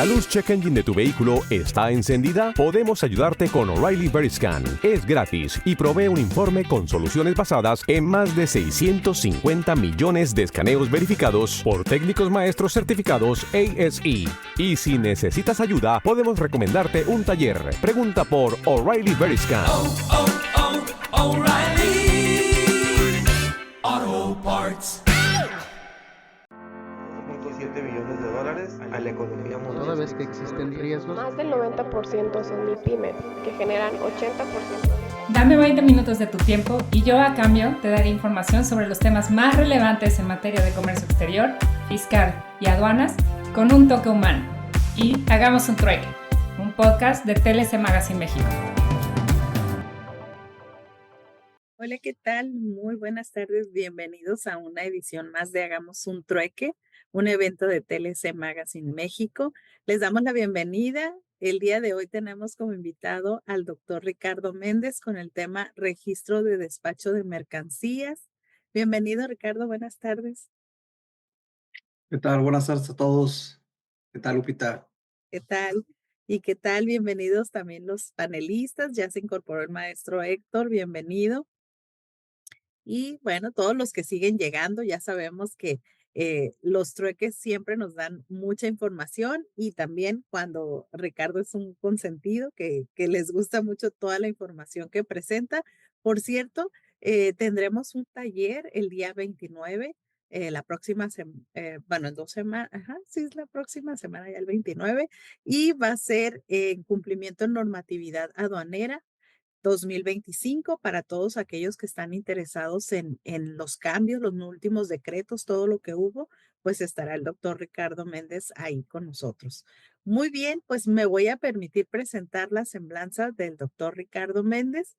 luz check engine de tu vehículo está encendida? Podemos ayudarte con O'Reilly Veriscan. Es gratis y provee un informe con soluciones basadas en más de 650 millones de escaneos verificados por técnicos maestros certificados ASE. Y si necesitas ayuda, podemos recomendarte un taller. Pregunta por O'Reilly Veriscan. O'Reilly Auto Parts. 7 billones de dólares a la economía mundial. Toda vez que existen riesgos, Más del 90% son MIPYMES, que generan 80%. Dame 20 minutos de tu tiempo y yo a cambio te daré información sobre los temas más relevantes en materia de comercio exterior, fiscal y aduanas con un toque humano. Y hagamos un trueque, un podcast de TLC Magazine México. Hola, ¿qué tal? Muy buenas tardes. Bienvenidos a una edición más de Hagamos un Trueque, un evento de TLC Magazine México. Les damos la bienvenida. El día de hoy tenemos como invitado al doctor Ricardo Méndez con el tema Registro de Despacho de Mercancías. Bienvenido, Ricardo. Buenas tardes. ¿Qué tal? Buenas tardes a todos. ¿Qué tal, Lupita? ¿Qué tal? ¿Y qué tal? Bienvenidos también los panelistas. Ya se incorporó el maestro Héctor. Bienvenido. Y bueno, todos los que siguen llegando, ya sabemos que los trueques siempre nos dan mucha información y también cuando Ricardo es un consentido, que les gusta mucho toda la información que presenta. Por cierto, tendremos un taller el día 29, la próxima semana, bueno, en 2 semanas, sí, es la próxima semana, ya el 29, y va a ser en cumplimiento en normatividad aduanera 2025 para todos aquellos que están interesados en los cambios, los últimos decretos, todo lo que hubo, pues estará el doctor Ricardo Méndez ahí con nosotros. Muy bien, pues me voy a permitir presentar la semblanza del doctor Ricardo Méndez.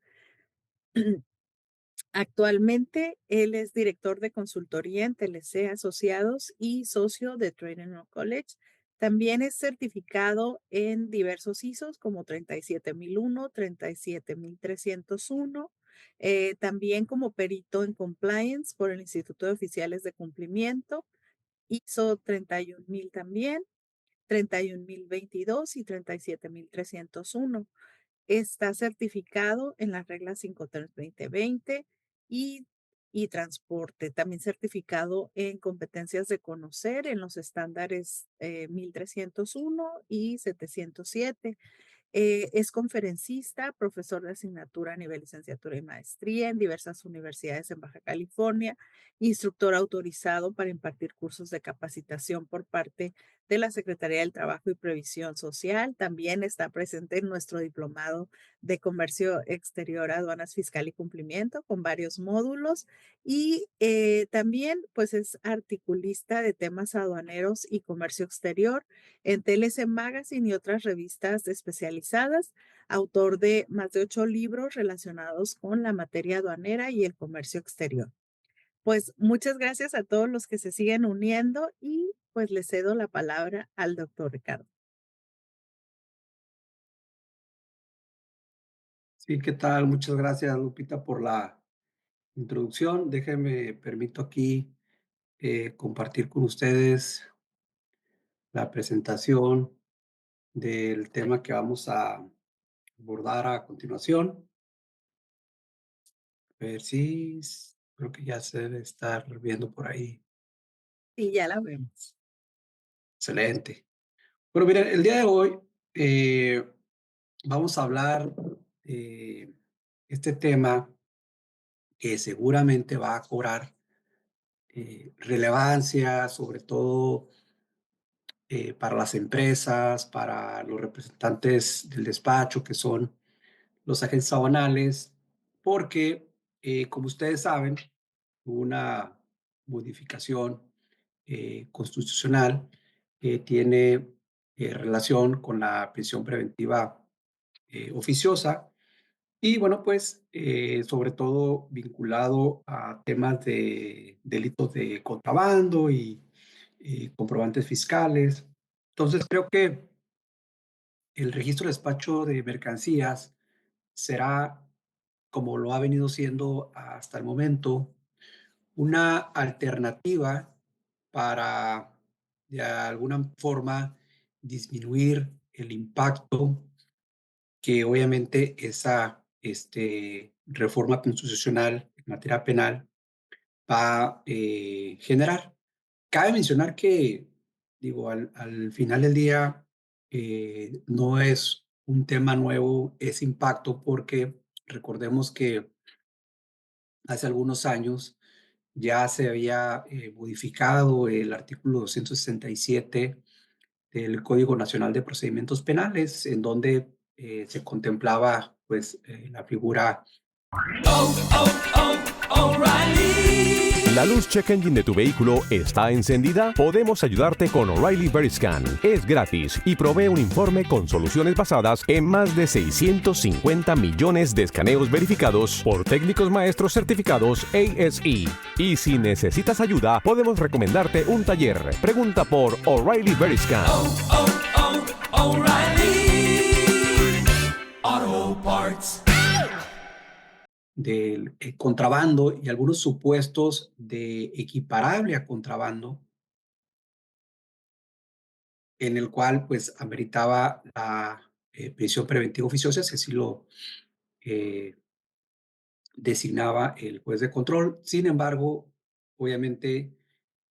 Actualmente, él es director de consultoría en TLC Asociados y socio de Training College. También es certificado en diversos ISOs como 37001, 37301. También como perito en compliance por el Instituto de Oficiales de Cumplimiento, ISO 31000 también, 31022 y 37301. Está certificado en las reglas 53-2020 y transporte. También certificado en competencias de conocer en los estándares 1301 y 707. Es conferencista, profesor de asignatura a nivel licenciatura y maestría en diversas universidades en Baja California, instructor autorizado para impartir cursos de capacitación por parte de la Secretaría del Trabajo y Previsión Social. También está presente en nuestro diplomado de Comercio Exterior, Aduanas Fiscal y Cumplimiento con varios módulos y también pues es articulista de temas aduaneros y comercio exterior en TLC Magazine y otras revistas especializadas, autor de más de 8 libros relacionados con la materia aduanera y el comercio exterior. Pues muchas gracias a todos los que se siguen uniendo y pues le cedo la palabra al doctor Ricardo. Sí, ¿qué tal? Muchas gracias, Lupita, por la introducción. Permito aquí compartir con ustedes la presentación del tema que vamos a abordar a continuación. A ver si creo que ya se debe estar viendo por ahí. Sí, ya la vemos. Excelente. Bueno, miren, el día de hoy vamos a hablar de este tema que seguramente va a cobrar relevancia, sobre todo para las empresas, para los representantes del despacho, que son los agentes aduanales, porque, como ustedes saben, hubo una modificación constitucional que tiene relación con la prisión preventiva oficiosa y, bueno, pues, sobre todo vinculado a temas de delitos de contrabando y comprobantes fiscales. Entonces, creo que el registro de despacho de mercancías será, como lo ha venido siendo hasta el momento, una alternativa para, de alguna forma, disminuir el impacto que obviamente esa reforma constitucional en materia penal va a generar. Cabe mencionar que, digo, al final del día, no es un tema nuevo ese impacto, porque recordemos que hace algunos años ya se había modificado el artículo 267 del Código Nacional de Procedimientos Penales, en donde se contemplaba pues la figura. ¿La luz check engine de tu vehículo está encendida? Podemos ayudarte con O'Reilly Veriscan. Es gratis y provee un informe con soluciones basadas en más de 650 millones de escaneos verificados por técnicos maestros certificados ASE. Y si necesitas ayuda, podemos recomendarte un taller. Pregunta por O'Reilly Veriscan. O'Reilly Auto Parts. Del contrabando y algunos supuestos de equiparable a contrabando, en el cual pues ameritaba la prisión preventiva oficiosa, si así lo designaba el juez de control. Sin embargo, obviamente,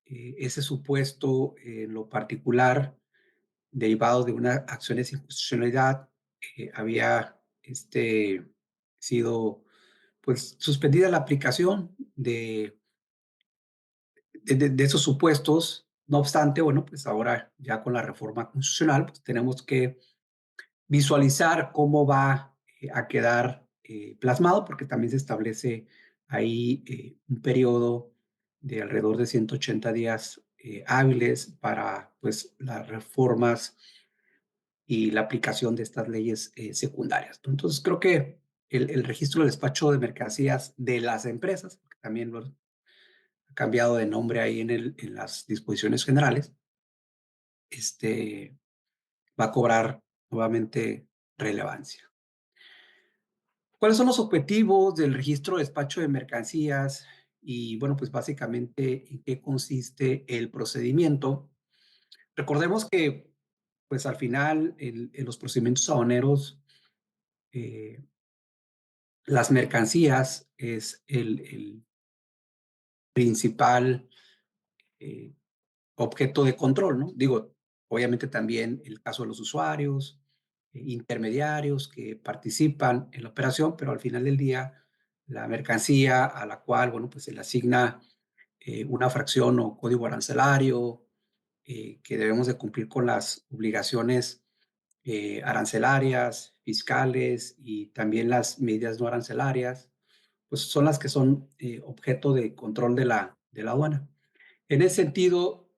ese supuesto en lo particular, derivado de una acción de inconstitucionalidad, había sido pues suspendida la aplicación de esos supuestos. No obstante, bueno, pues ahora ya con la reforma constitucional, pues tenemos que visualizar cómo va a quedar plasmado, porque también se establece ahí un periodo de alrededor de 180 días hábiles para pues las reformas y la aplicación de estas leyes secundarias, ¿no? Entonces creo que el registro del despacho de mercancías de las empresas, porque también lo ha cambiado de nombre ahí en las disposiciones generales, va a cobrar nuevamente relevancia. ¿Cuáles son los objetivos del registro de despacho de mercancías? Y bueno, pues básicamente en qué consiste el procedimiento. Recordemos que pues al final en los procedimientos aduaneros, las mercancías es el principal objeto de control, ¿no? Digo, obviamente también el caso de los usuarios, intermediarios que participan en la operación, pero al final del día, la mercancía a la cual, bueno, pues se le asigna una fracción o código arancelario, que debemos de cumplir con las obligaciones arancelarias, fiscales y también las medidas no arancelarias, pues son las que son objeto de control de la aduana. En ese sentido,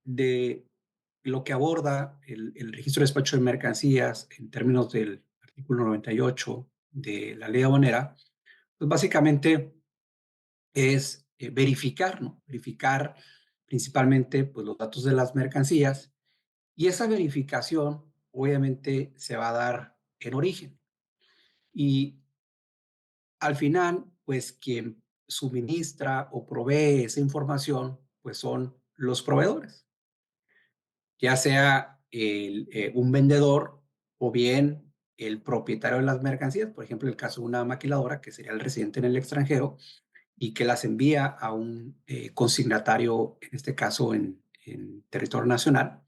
de lo que aborda el registro de despacho de mercancías en términos del artículo 98 de la ley aduanera, pues básicamente es verificar, ¿no? Verificar principalmente pues, los datos de las mercancías, y esa verificación obviamente se va a dar en origen. Y al final, pues quien suministra o provee esa información, pues son los proveedores, ya sea un vendedor o bien el propietario de las mercancías, por ejemplo, el caso de una maquiladora, que sería el residente en el extranjero y que las envía a un consignatario, en este caso en territorio nacional.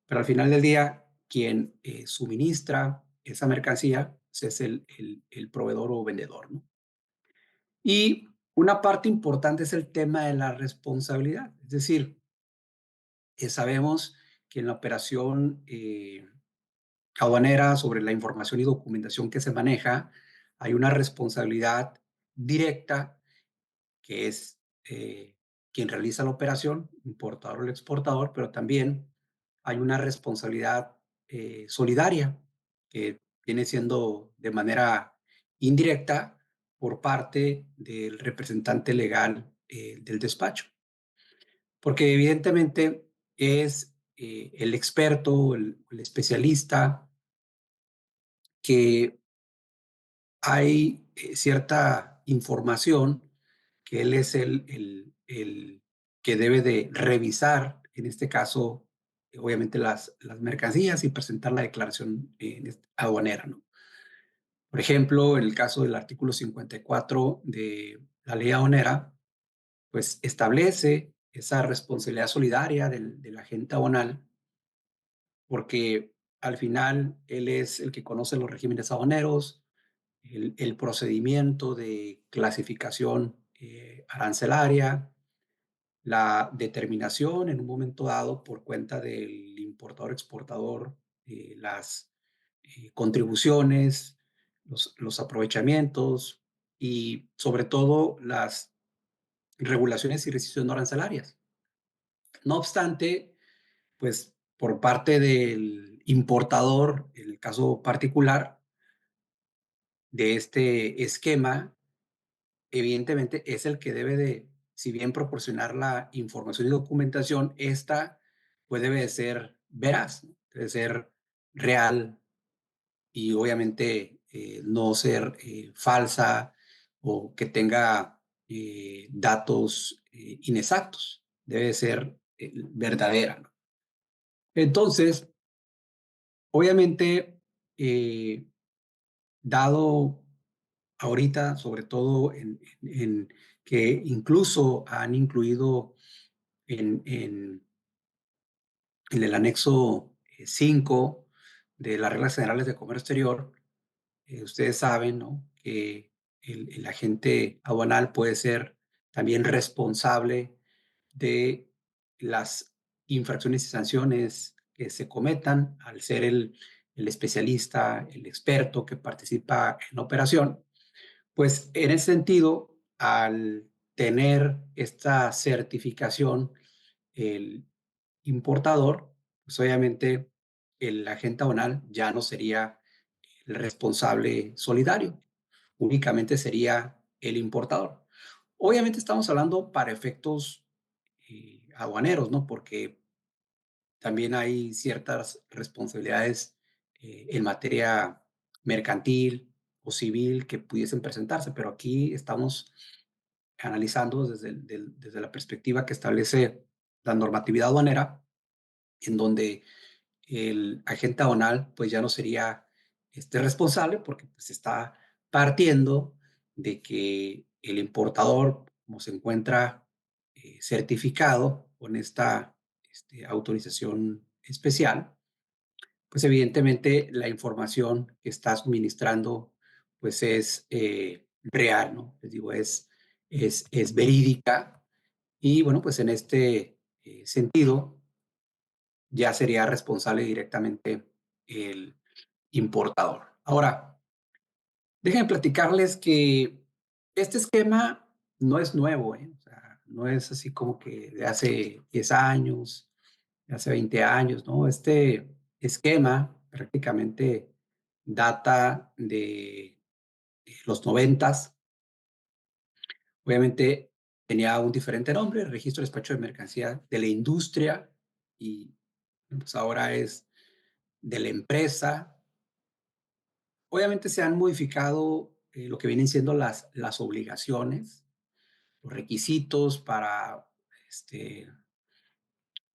Pero al final del día, quien suministra esa mercancía pues es el proveedor o vendedor, ¿no? Y una parte importante es el tema de la responsabilidad. Es decir, sabemos que en la operación aduanera, sobre la información y documentación que se maneja, hay una responsabilidad directa, que es quien realiza la operación, importador o el exportador, pero también hay una responsabilidad solidaria, que viene siendo de manera indirecta por parte del representante legal del despacho. Porque evidentemente es el experto, el especialista, que hay cierta información que él es el que debe de revisar, en este caso, obviamente las mercancías y presentar la declaración aduanera, ¿no? Por ejemplo, en el caso del artículo 54 de la ley aduanera, pues establece esa responsabilidad solidaria del agente aduanal, porque al final él es el que conoce los regímenes aduaneros, el procedimiento de clasificación arancelaria, la determinación en un momento dado por cuenta del importador-exportador, las contribuciones, los aprovechamientos y sobre todo las regulaciones y restricciones no arancelarias. No obstante, pues por parte del importador, en el caso particular de este esquema, evidentemente es el que debe de, si bien proporcionar la información y documentación, esta pues debe de ser veraz, ¿no? Debe ser real y obviamente no ser falsa o que tenga datos inexactos. Debe ser verdadera, ¿no? Entonces, obviamente, dado ahorita, sobre todo en que incluso han incluido en el anexo 5 de las reglas generales de comercio exterior, ustedes saben, ¿no?, que el agente aduanal puede ser también responsable de las infracciones y sanciones que se cometan al ser el especialista, el experto que participa en la operación. Pues en ese sentido, al tener esta certificación, el importador, pues obviamente el agente aduanal ya no sería el responsable solidario, únicamente sería el importador. Obviamente estamos hablando para efectos aduaneros, ¿no? Porque también hay ciertas responsabilidades en materia mercantil o civil que pudiesen presentarse, pero aquí estamos analizando desde la perspectiva que establece la normatividad aduanera, en donde el agente aduanal pues ya no sería responsable porque pues está partiendo de que el importador, como se encuentra certificado con esta autorización especial, pues evidentemente la información que está suministrando pues es real, ¿no? Les digo, es verídica y bueno, pues en este sentido ya sería responsable directamente el importador. Ahora, déjenme platicarles que este esquema no es nuevo, ¿eh? O sea, no es así como que de hace 10 años, de hace 20 años, ¿no? Este esquema prácticamente data de los 90. Obviamente tenía un diferente nombre, Registro de Despacho de Mercancía de la Industria, y pues ahora es de la empresa. Obviamente se han modificado lo que vienen siendo las obligaciones, los requisitos para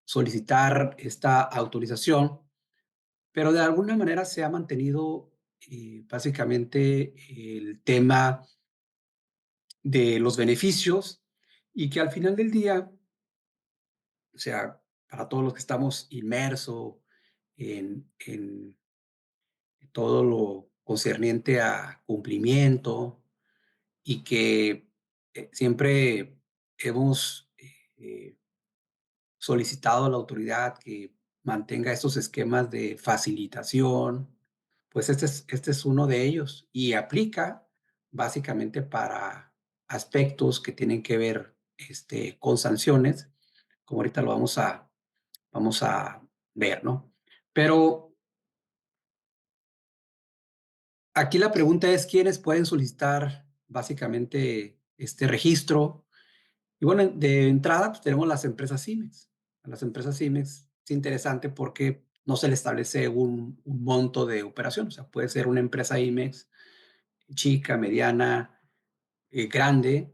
solicitar esta autorización, pero de alguna manera se ha mantenido básicamente el tema de los beneficios y que al final del día, o sea, para todos los que estamos inmersos en todo lo concerniente a cumplimiento y que siempre hemos solicitado a la autoridad que mantenga estos esquemas de facilitación, pues este es uno de ellos y aplica básicamente para aspectos que tienen que ver con sanciones, como ahorita lo vamos a ver, ¿no? Pero aquí la pregunta es, ¿quiénes pueden solicitar básicamente este registro? Y bueno, de entrada pues, tenemos las empresas IMEX. A las empresas IMEX es interesante porque no se le establece un monto de operación. O sea, puede ser una empresa IMEX chica, mediana, grande.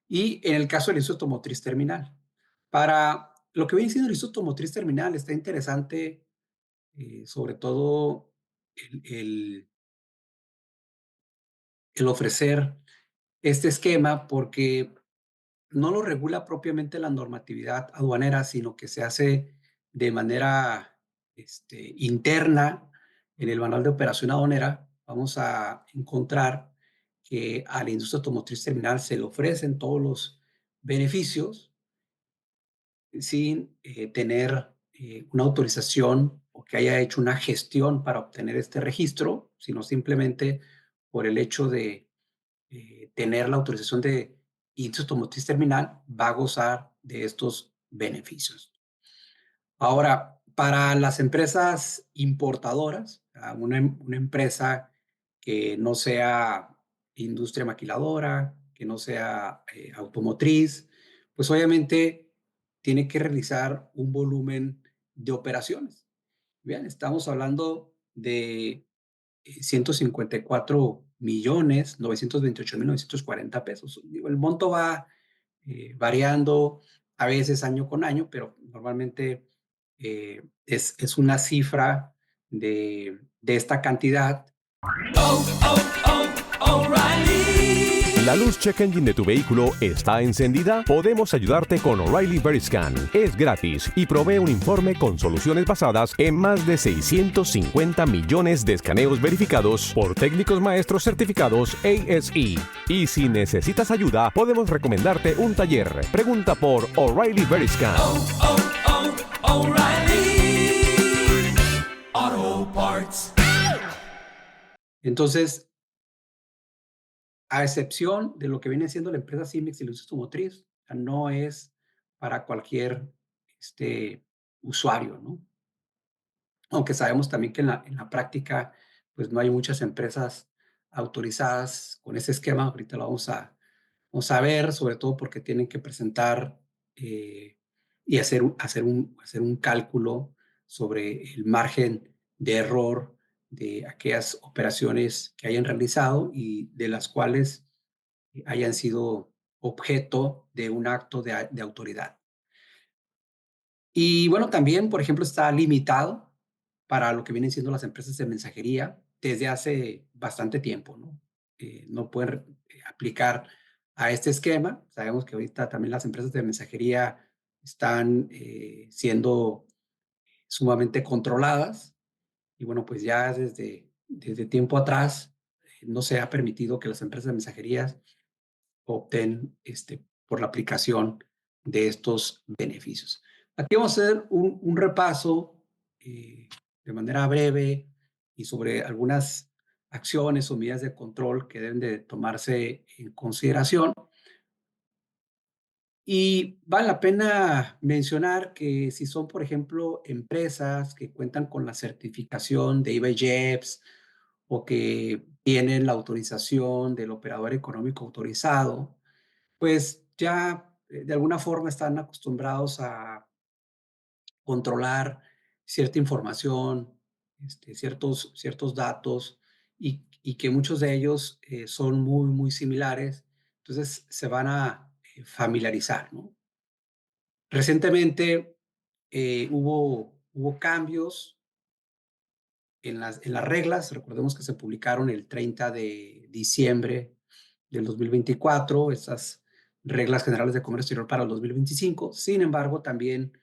Y en el caso del Instituto Automotriz Terminal. Para lo que viene siendo el Instituto Automotriz Terminal está interesante, sobre todo el, el- el ofrecer este esquema porque no lo regula propiamente la normatividad aduanera, sino que se hace de manera interna en el manual de operación aduanera. Vamos a encontrar que a la industria automotriz terminal se le ofrecen todos los beneficios sin tener una autorización o que haya hecho una gestión para obtener este registro, sino simplemente por el hecho de tener la autorización de industria automotriz terminal, va a gozar de estos beneficios. Ahora, para las empresas importadoras, una empresa que no sea industria maquiladora, que no sea automotriz, pues obviamente tiene que realizar un volumen de operaciones. Bien, estamos hablando de 154.928.940 pesos. Digo, el monto va variando a veces año con año, pero normalmente es una cifra de esta cantidad. Oh, oh, oh, O'Reilly. ¿La luz check engine de tu vehículo está encendida? Podemos ayudarte con O'Reilly Veriscan. Es gratis y provee un informe con soluciones basadas en más de 650 millones de escaneos verificados por técnicos maestros certificados ASE. Y si necesitas ayuda, podemos recomendarte un taller. Pregunta por O'Reilly Veriscan. Oh, oh, O'Reilly. Auto Parts. Entonces, a excepción de lo que viene siendo la empresa Cimex y la industria automotriz, o sea, no es para cualquier usuario, ¿no? Aunque sabemos también que en la práctica, pues no hay muchas empresas autorizadas con ese esquema. Ahorita lo vamos a ver, sobre todo porque tienen que presentar y hacer un cálculo sobre el margen de error de aquellas operaciones que hayan realizado y de las cuales hayan sido objeto de un acto de autoridad. Y bueno, también, por ejemplo, está limitado para lo que vienen siendo las empresas de mensajería desde hace bastante tiempo, ¿no? No pueden aplicar a este esquema. Sabemos que ahorita también las empresas de mensajería están siendo sumamente controladas y bueno, pues ya desde tiempo atrás no se ha permitido que las empresas de mensajería opten por la aplicación de estos beneficios. Aquí vamos a hacer un repaso de manera breve y sobre algunas acciones o medidas de control que deben de tomarse en consideración. Y vale la pena mencionar que si son, por ejemplo, empresas que cuentan con la certificación de IBJEPS o que tienen la autorización del operador económico autorizado, pues ya de alguna forma están acostumbrados a controlar cierta información, ciertos datos y que muchos de ellos son muy similares. Entonces se van a familiarizar, ¿no? Recientemente hubo cambios en las reglas. Recordemos que se publicaron el 30 de diciembre del 2024, estas reglas generales de comercio exterior para el 2025. Sin embargo, también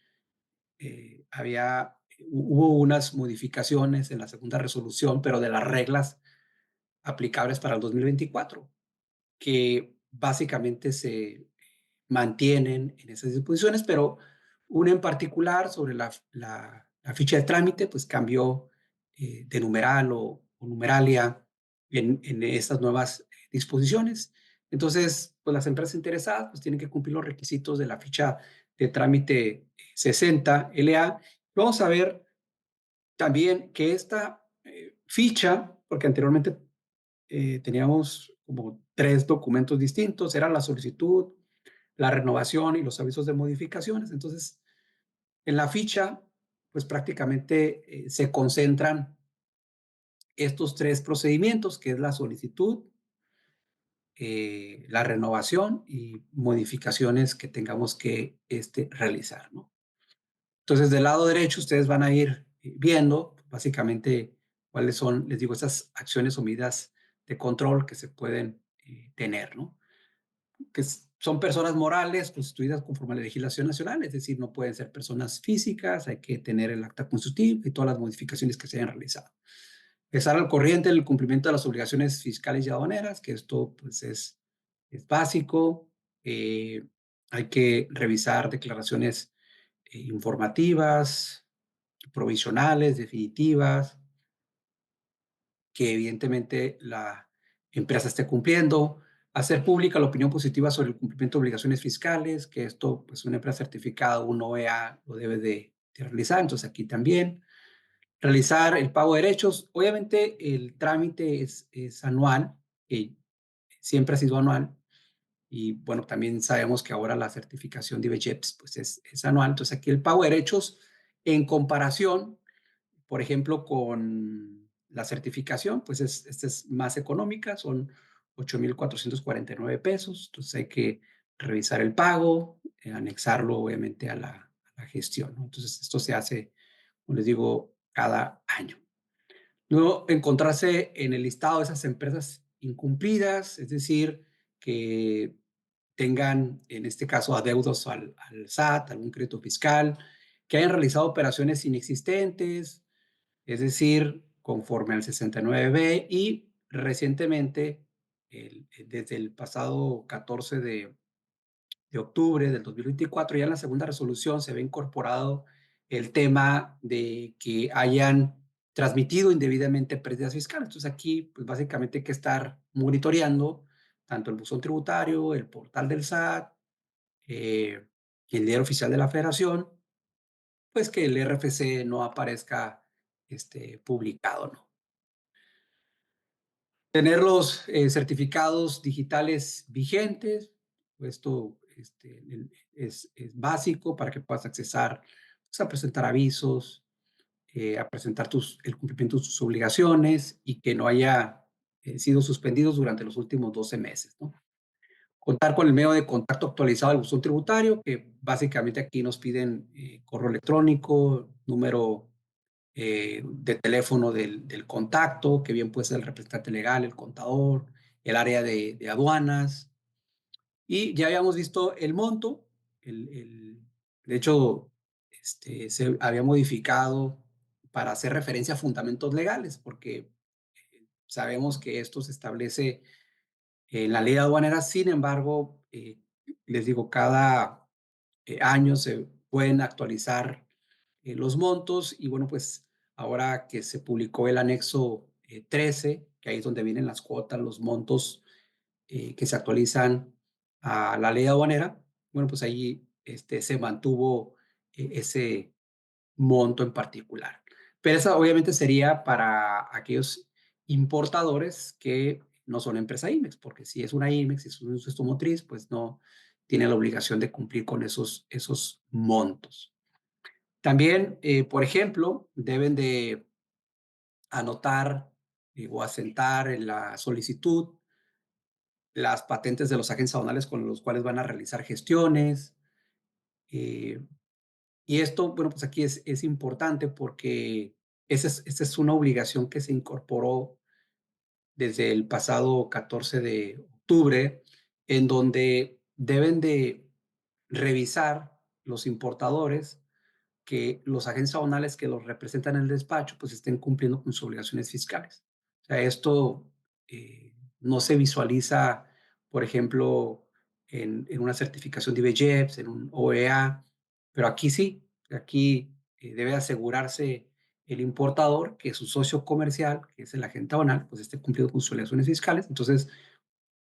hubo unas modificaciones en la segunda resolución, pero de las reglas aplicables para el 2024, que básicamente se mantienen en esas disposiciones, pero una en particular sobre la ficha de trámite, pues cambió de numeral o numeralia en estas nuevas disposiciones. Entonces, pues las empresas interesadas pues tienen que cumplir los requisitos de la ficha de trámite 60 LA. Vamos a ver también que esta ficha, porque anteriormente teníamos como 3 documentos distintos, era la solicitud, la renovación y los avisos de modificaciones. Entonces, en la ficha, pues prácticamente se concentran estos 3 procedimientos, que es la solicitud, la renovación y modificaciones que tengamos que realizar, ¿no? Entonces, del lado derecho, ustedes van a ir viendo básicamente cuáles son, les digo, estas acciones o medidas de control que se pueden tener, ¿no? Son personas morales constituidas conforme a la legislación nacional, es decir, no pueden ser personas físicas, hay que tener el acta constitutiva y todas las modificaciones que se hayan realizado. Estar al corriente del cumplimiento de las obligaciones fiscales y aduaneras, que esto pues es básico. Hay que revisar declaraciones informativas, provisionales, definitivas, que evidentemente la empresa esté cumpliendo, hacer pública la opinión positiva sobre el cumplimiento de obligaciones fiscales, que esto, pues una empresa certificada, un OEA, lo debe de realizar, entonces aquí también. Realizar el pago de derechos, obviamente el trámite es anual, siempre ha sido anual, y bueno, también sabemos que ahora la certificación de IBJEPS pues es anual, entonces aquí el pago de derechos en comparación, por ejemplo, con la certificación, pues esta es más económica, son 8,449 pesos. Entonces hay que revisar el pago, anexarlo obviamente a la gestión, ¿no? Entonces esto se hace, como les digo, cada año. Luego, encontrarse en el listado de esas empresas incumplidas, es decir, que tengan, en este caso, adeudos al SAT, algún crédito fiscal, que hayan realizado operaciones inexistentes, es decir, conforme al 69B y recientemente, desde el pasado 14 de octubre del 2024, ya en la segunda resolución se ve incorporado el tema de que hayan transmitido indebidamente pérdidas fiscales. Entonces aquí, pues básicamente hay que estar monitoreando tanto el buzón tributario, el portal del SAT, y el diario oficial de la Federación, pues que el RFC no aparezca publicado, ¿no? Tener los certificados digitales vigentes, esto es básico para que puedas accesar, pues, a presentar avisos, a presentar el cumplimiento de tus obligaciones y que no haya sido suspendidos durante los últimos 12 meses, ¿no? Contar con el medio de contacto actualizado del buzón tributario, que básicamente aquí nos piden correo electrónico, número de teléfono del contacto, que bien puede ser el representante legal, el contador, el área de aduanas. Y ya habíamos visto el monto, de hecho, se había modificado para hacer referencia a fundamentos legales, porque sabemos que esto se establece en la ley aduanera. Sin embargo, les digo, cada año se pueden actualizar los montos y bueno, pues ahora que se publicó el anexo 13, que ahí es donde vienen las cuotas, los montos que se actualizan a la ley aduanera, bueno, pues ahí se mantuvo ese monto en particular. Pero esa obviamente sería para aquellos importadores que no son empresa IMEX, porque si es una IMEX, si es un sujeto motriz, pues no tiene la obligación de cumplir con esos montos. También, por ejemplo, deben de anotar o asentar en la solicitud las patentes de los agentes aduanales con los cuales van a realizar gestiones. eh, y esto, bueno, pues aquí es importante porque esa es una obligación que se incorporó desde el pasado 14 de octubre, en donde deben de revisar los importadores que los agentes aduanales que los representan en el despacho pues estén cumpliendo con sus obligaciones fiscales. O sea, esto no se visualiza, por ejemplo, en una certificación de IBJEPS, en un OEA, pero aquí sí, aquí debe asegurarse el importador que su socio comercial, que es el agente aduanal, pues esté cumpliendo con sus obligaciones fiscales. Entonces,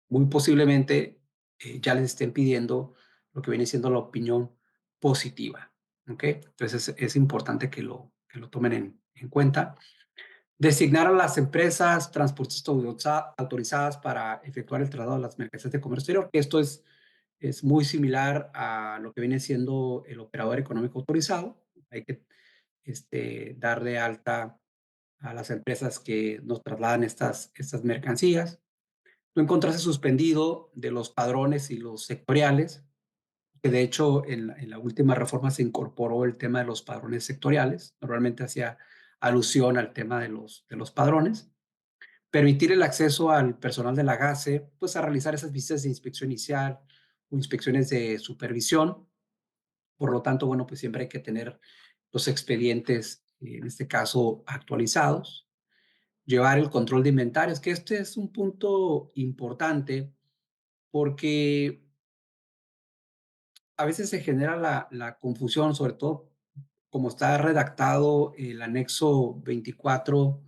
muy posiblemente ya les estén pidiendo lo que viene siendo la opinión positiva. ¿Ok? Entonces es importante que lo tomen en cuenta. Designar a las empresas transportistas autorizadas para efectuar el traslado de las mercancías de comercio exterior. Esto es muy similar a lo que viene siendo el operador económico autorizado. Hay que dar de alta a las empresas que nos trasladan estas mercancías. No encontrarse suspendido de los padrones y los sectoriales, que de hecho en la última reforma se incorporó el tema de los padrones sectoriales. Normalmente hacía alusión al tema de los padrones. Permitir el acceso al personal de la GASE, pues a realizar esas visitas de inspección inicial o inspecciones de supervisión. Por lo tanto, bueno, pues siempre hay que tener los expedientes, en este caso, actualizados. Llevar el control de inventarios, que este es un punto importante porque a veces se genera la confusión, sobre todo como está redactado el anexo 24,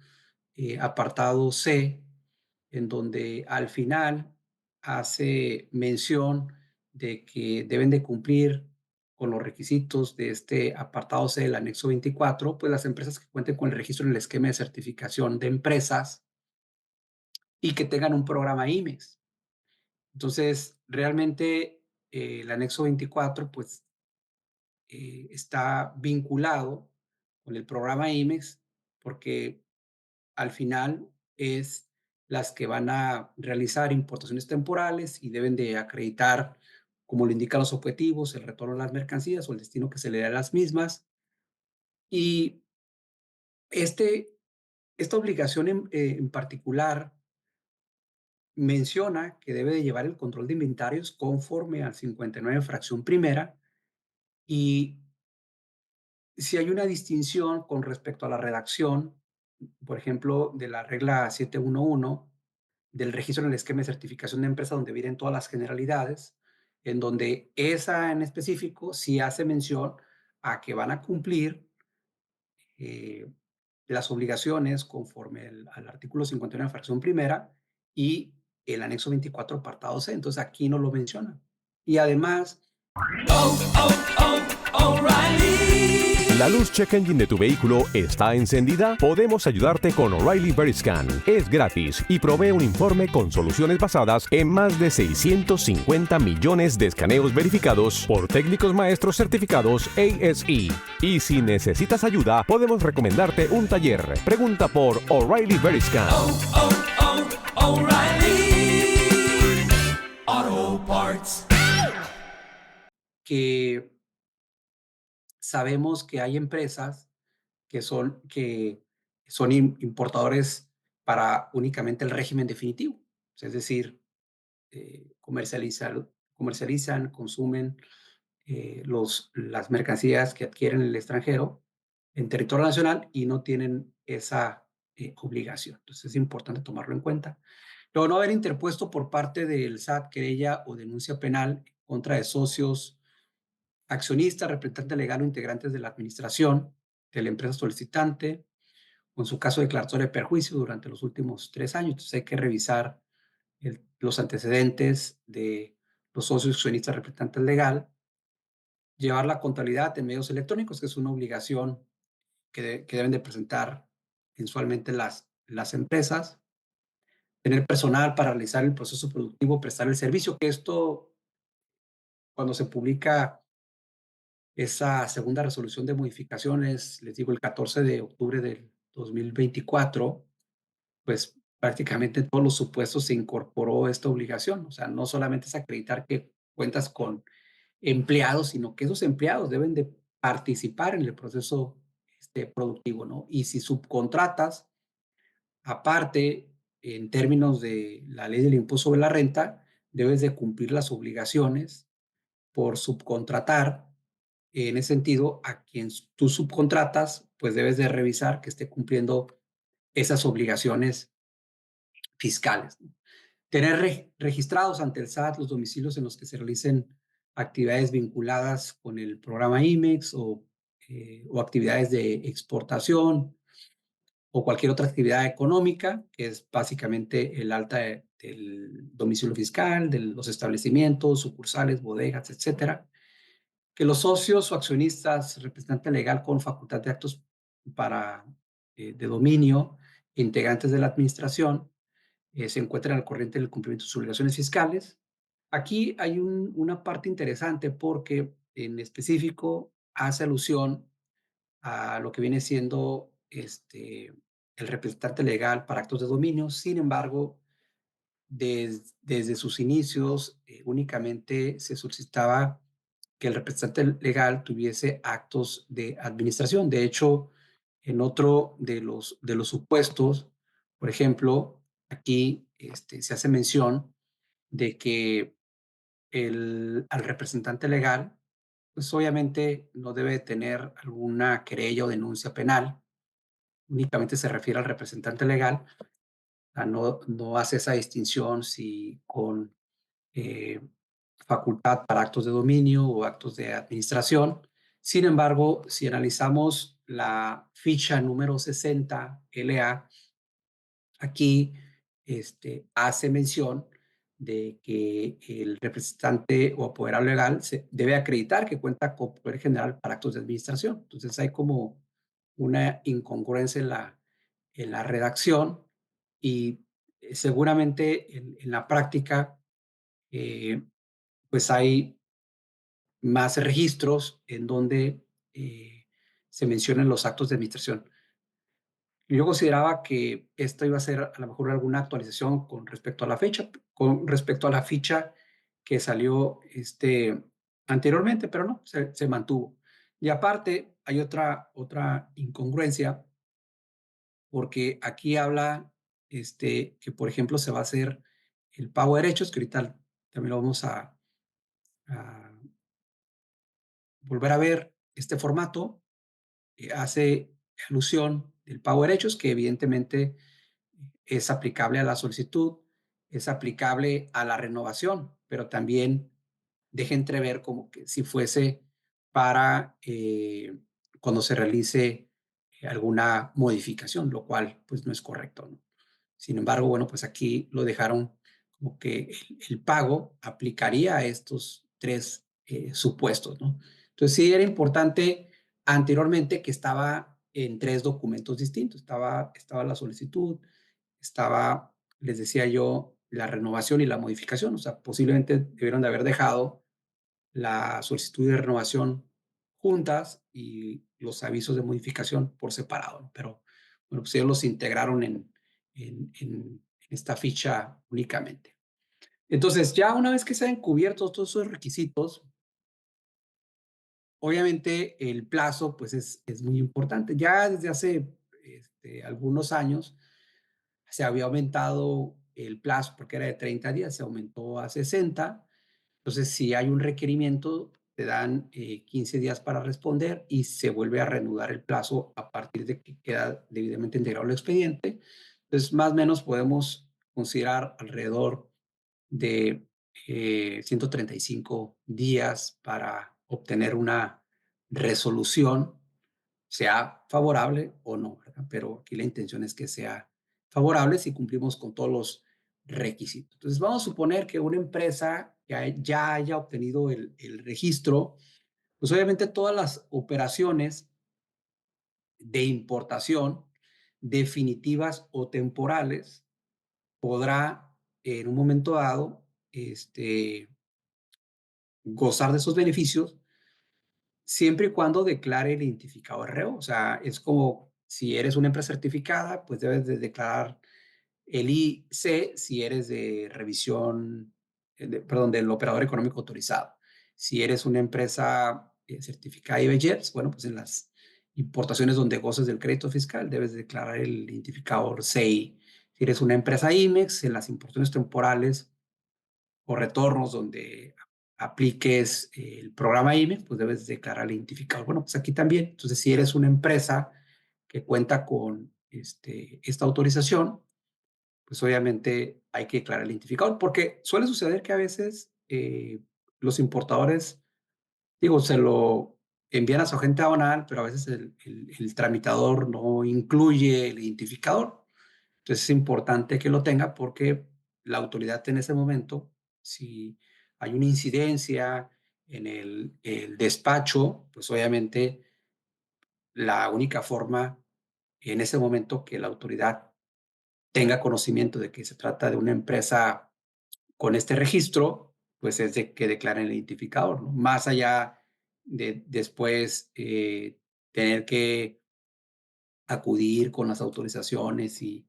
apartado C, en donde al final hace mención de que deben de cumplir con los requisitos de este apartado C del anexo 24, pues las empresas que cuenten con el registro en el esquema de certificación de empresas y que tengan un programa IMEX. Entonces, realmente el anexo 24, pues está vinculado con el programa IMEX porque al final es las que van a realizar importaciones temporales y deben de acreditar, como lo indican los objetivos, el retorno de las mercancías o el destino que se le da a las mismas. Y este, esta obligación en particular menciona que debe de llevar el control de inventarios conforme al 59 fracción primera y si hay una distinción con respecto a la redacción, por ejemplo, de la regla 711 del registro en el esquema de certificación de empresa, donde vienen todas las generalidades, en donde esa en específico sí hace mención a que van a cumplir eh, las obligaciones conforme al artículo 59, fracción primera, y el anexo 24, apartado C. Entonces aquí no lo menciona. Y además, Oh, oh, oh, O'Reilly. ¿La luz check engine de tu vehículo está encendida? Podemos ayudarte con O'Reilly Veriscan. Es gratis y provee un informe con soluciones basadas en más de 650 millones de escaneos verificados por técnicos maestros certificados ASE. Y si necesitas ayuda, podemos recomendarte un taller. Pregunta por O'Reilly Veriscan. Oh, oh, O'Reilly. Auto Parts. que sabemos que hay empresas que son importadores para únicamente el régimen definitivo. Es decir, comercializan, consumen las mercancías que adquieren en el extranjero en territorio nacional y no tienen esa obligación. Entonces es importante tomarlo en cuenta. Luego, no haber interpuesto por parte del SAT querella o denuncia penal contra de socios, accionistas, representante legal o integrantes de la administración de la empresa solicitante, o en su caso declaratoria de perjuicio durante los últimos 3 años. Entonces hay que revisar los antecedentes de los socios, accionistas, representantes legal, llevar la contabilidad en medios electrónicos, que es una obligación que deben de presentar mensualmente las empresas, tener personal para realizar el proceso productivo, prestar el servicio, que esto, cuando se publica esa segunda resolución de modificaciones, les digo, el 14 de octubre del 2024, pues prácticamente en todos los supuestos se incorporó esta obligación. O sea, no solamente es acreditar que cuentas con empleados, sino que esos empleados deben de participar en el proceso productivo, ¿no? Y si subcontratas, aparte, en términos de la ley del impuesto sobre la renta, debes de cumplir las obligaciones por subcontratar. En ese sentido, a quien tú subcontratas, pues debes de revisar que esté cumpliendo esas obligaciones fiscales. Tener registrados ante el SAT los domicilios en los que se realicen actividades vinculadas con el programa IMEX o actividades de exportación o cualquier otra actividad económica, que es básicamente el alta del domicilio fiscal, de los establecimientos, sucursales, bodegas, etcétera. Que los socios o accionistas, representante legal con facultad de actos de dominio, integrantes de la administración, se encuentran al corriente del cumplimiento de sus obligaciones fiscales. Aquí hay una parte interesante porque en específico hace alusión a lo que viene siendo el representante legal para actos de dominio. Sin embargo, desde sus inicios únicamente se solicitaba que el representante legal tuviese actos de administración. De hecho, en otro de los supuestos, por ejemplo, aquí se hace mención de que al representante legal, pues obviamente no debe tener alguna querella o denuncia penal, únicamente se refiere al representante legal, no hace esa distinción si con eh, facultad para actos de dominio o actos de administración. Sin embargo, si analizamos la ficha número 60 LA, aquí hace mención de que el representante o apoderado legal debe acreditar que cuenta con poder general para actos de administración. Entonces hay como una incongruencia en la redacción y seguramente en la práctica eh, pues hay más registros en donde se mencionan los actos de administración. Yo consideraba que esto iba a ser a lo mejor alguna actualización con respecto a la fecha, con respecto a la ficha que salió anteriormente, pero no, se mantuvo. Y aparte, hay otra incongruencia, porque aquí habla que, por ejemplo, se va a hacer el pago de derechos, que ahorita también lo vamos a volver a ver este formato, hace alusión del pago de derechos, que evidentemente es aplicable a la solicitud, es aplicable a la renovación, pero también deja entrever como que si fuese para cuando se realice alguna modificación, lo cual pues no es correcto, ¿no? Sin embargo, bueno, pues aquí lo dejaron como que el pago aplicaría a estos tres supuestos, ¿no? Entonces sí era importante anteriormente que estaba en tres documentos distintos. Estaba la solicitud, estaba, les decía yo, la renovación y la modificación. O sea, posiblemente debieron de haber dejado la solicitud de renovación juntas y los avisos de modificación por separado, ¿no? Pero bueno, pues ellos los integraron en esta ficha únicamente. Entonces, ya una vez que se han cubierto todos esos requisitos, obviamente el plazo pues es muy importante. Ya desde hace algunos años se había aumentado el plazo porque era de 30 días, se aumentó a 60. Entonces, si hay un requerimiento, te dan 15 días para responder y se vuelve a reanudar el plazo a partir de que queda debidamente integrado el expediente. Entonces, más o menos podemos considerar alrededor de 135 días para obtener una resolución, sea favorable o no, ¿verdad? Pero aquí la intención es que sea favorable si cumplimos con todos los requisitos. Entonces, vamos a suponer que una empresa ya haya obtenido el registro, pues obviamente todas las operaciones de importación definitivas o temporales podrá en un momento dado gozar de esos beneficios siempre y cuando declare el identificador REO. O sea, es como si eres una empresa certificada, pues debes de declarar el IC si eres de revisión, perdón, del operador económico autorizado. Si eres una empresa certificada IBEGEPS, bueno, pues en las importaciones donde goces del crédito fiscal, debes declarar el identificador CI. Si eres una empresa IMEX, en las importaciones temporales o retornos donde apliques el programa IMEX, pues debes declarar el identificador. Bueno, pues aquí también. Entonces, si eres una empresa que cuenta con esta autorización, pues obviamente hay que declarar el identificador, porque suele suceder que a veces los importadores, digo, se lo envían a su agente aduanal, pero a veces el tramitador no incluye el identificador. Entonces es importante que lo tenga porque la autoridad en ese momento, si hay una incidencia en el despacho, pues obviamente la única forma en ese momento que la autoridad tenga conocimiento de que se trata de una empresa con este registro, pues es de que declaren el identificador, ¿no? Más allá de después tener que acudir con las autorizaciones y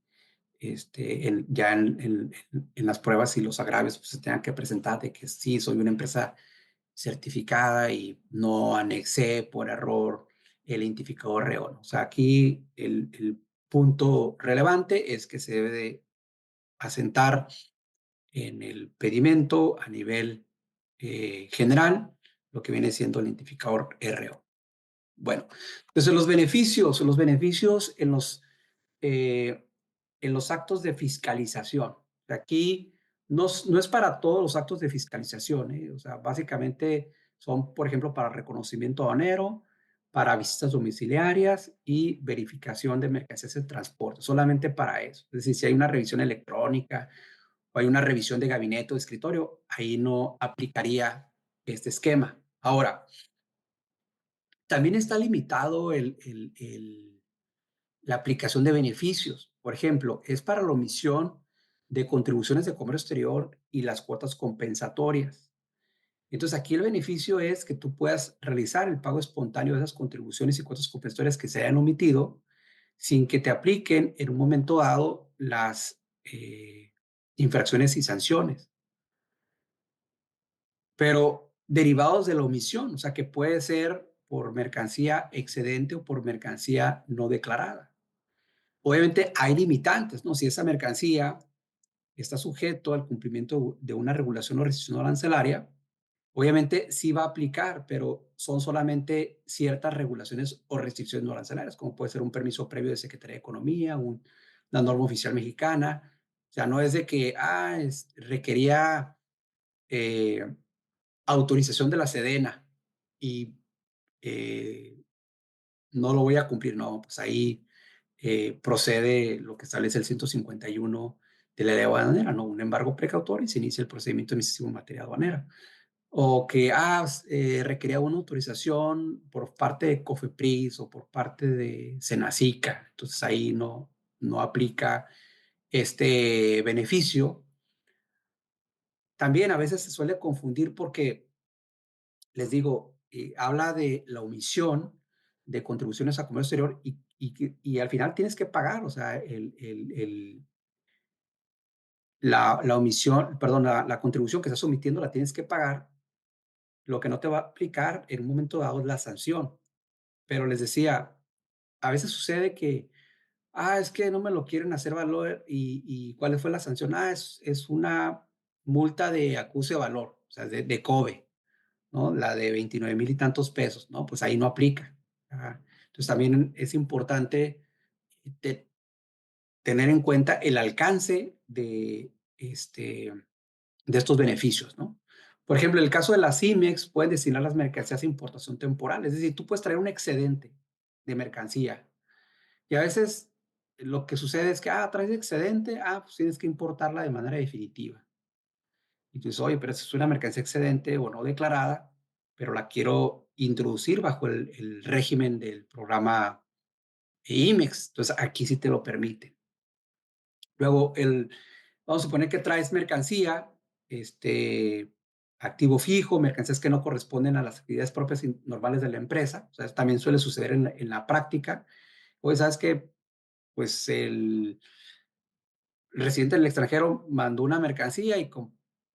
ya en las pruebas y los agravios pues, se tengan que presentar de que sí, soy una empresa certificada y no anexé por error el identificador reo, ¿no? O sea, aquí el punto relevante es que se debe de asentar en el pedimento a nivel general lo que viene siendo el identificador RO. Bueno, entonces los beneficios en los actos de fiscalización. Aquí no es para todos los actos de fiscalización, ¿eh? O sea, básicamente son, por ejemplo, para reconocimiento aduanero, para visitas domiciliarias y verificación de mercancías de transporte, solamente para eso. Es decir, si hay una revisión electrónica o hay una revisión de gabinete o de escritorio, ahí no aplicaría este esquema. Ahora, también está limitado la aplicación de beneficios. Por ejemplo, es para la omisión de contribuciones de comercio exterior y las cuotas compensatorias. Entonces, aquí el beneficio es que tú puedas realizar el pago espontáneo de esas contribuciones y cuotas compensatorias que se hayan omitido sin que te apliquen en un momento dado las infracciones y sanciones, pero derivados de la omisión, o sea, que puede ser por mercancía excedente o por mercancía no declarada. Obviamente hay limitantes, ¿no? Si esa mercancía está sujeto al cumplimiento de una regulación o restricción arancelaria, obviamente sí va a aplicar, pero son solamente ciertas regulaciones o restricciones no arancelarias, como puede ser un permiso previo de Secretaría de Economía, una norma oficial mexicana. O sea, no es de que requería eh, autorización de la Sedena y eh, no lo voy a cumplir, no, pues ahí procede lo que establece el 151 de la ley aduanera, ¿no? Un embargo precautorio y se inicia el procedimiento administrativo en materia aduanera. O que requería una autorización por parte de COFEPRIS o por parte de Senacica. Entonces ahí no aplica este beneficio. También a veces se suele confundir porque, les digo, habla de la omisión de contribuciones a comercio exterior y al final tienes que pagar, o sea, la omisión, perdón, la contribución que estás omitiendo la tienes que pagar. Lo que no te va a aplicar en un momento dado es la sanción. Pero les decía, a veces sucede que, es que no me lo quieren hacer valer y ¿cuál fue la sanción? Es una multa de acuse de valor, o sea, de COBE, ¿no? La de 29,000 y tantos pesos, ¿no? Pues ahí no aplica. Ajá. Entonces también es importante te- tener en cuenta el alcance de estos beneficios, ¿no? Por ejemplo, en el caso de las CIMEX, pueden destinar las mercancías a importación temporal, es decir, tú puedes traer un excedente de mercancía y a veces lo que sucede es que, traes excedente, pues tienes que importarla de manera definitiva. Y tú dices, oye, pero es una mercancía excedente o no declarada, pero la quiero introducir bajo el régimen del programa IMEX. Entonces, aquí sí te lo permite. Luego, vamos a suponer que traes mercancía, activo fijo, mercancías que no corresponden a las actividades propias y normales de la empresa. O sea, también suele suceder en la práctica. Oye, ¿sabes qué? Pues el residente del extranjero mandó una mercancía y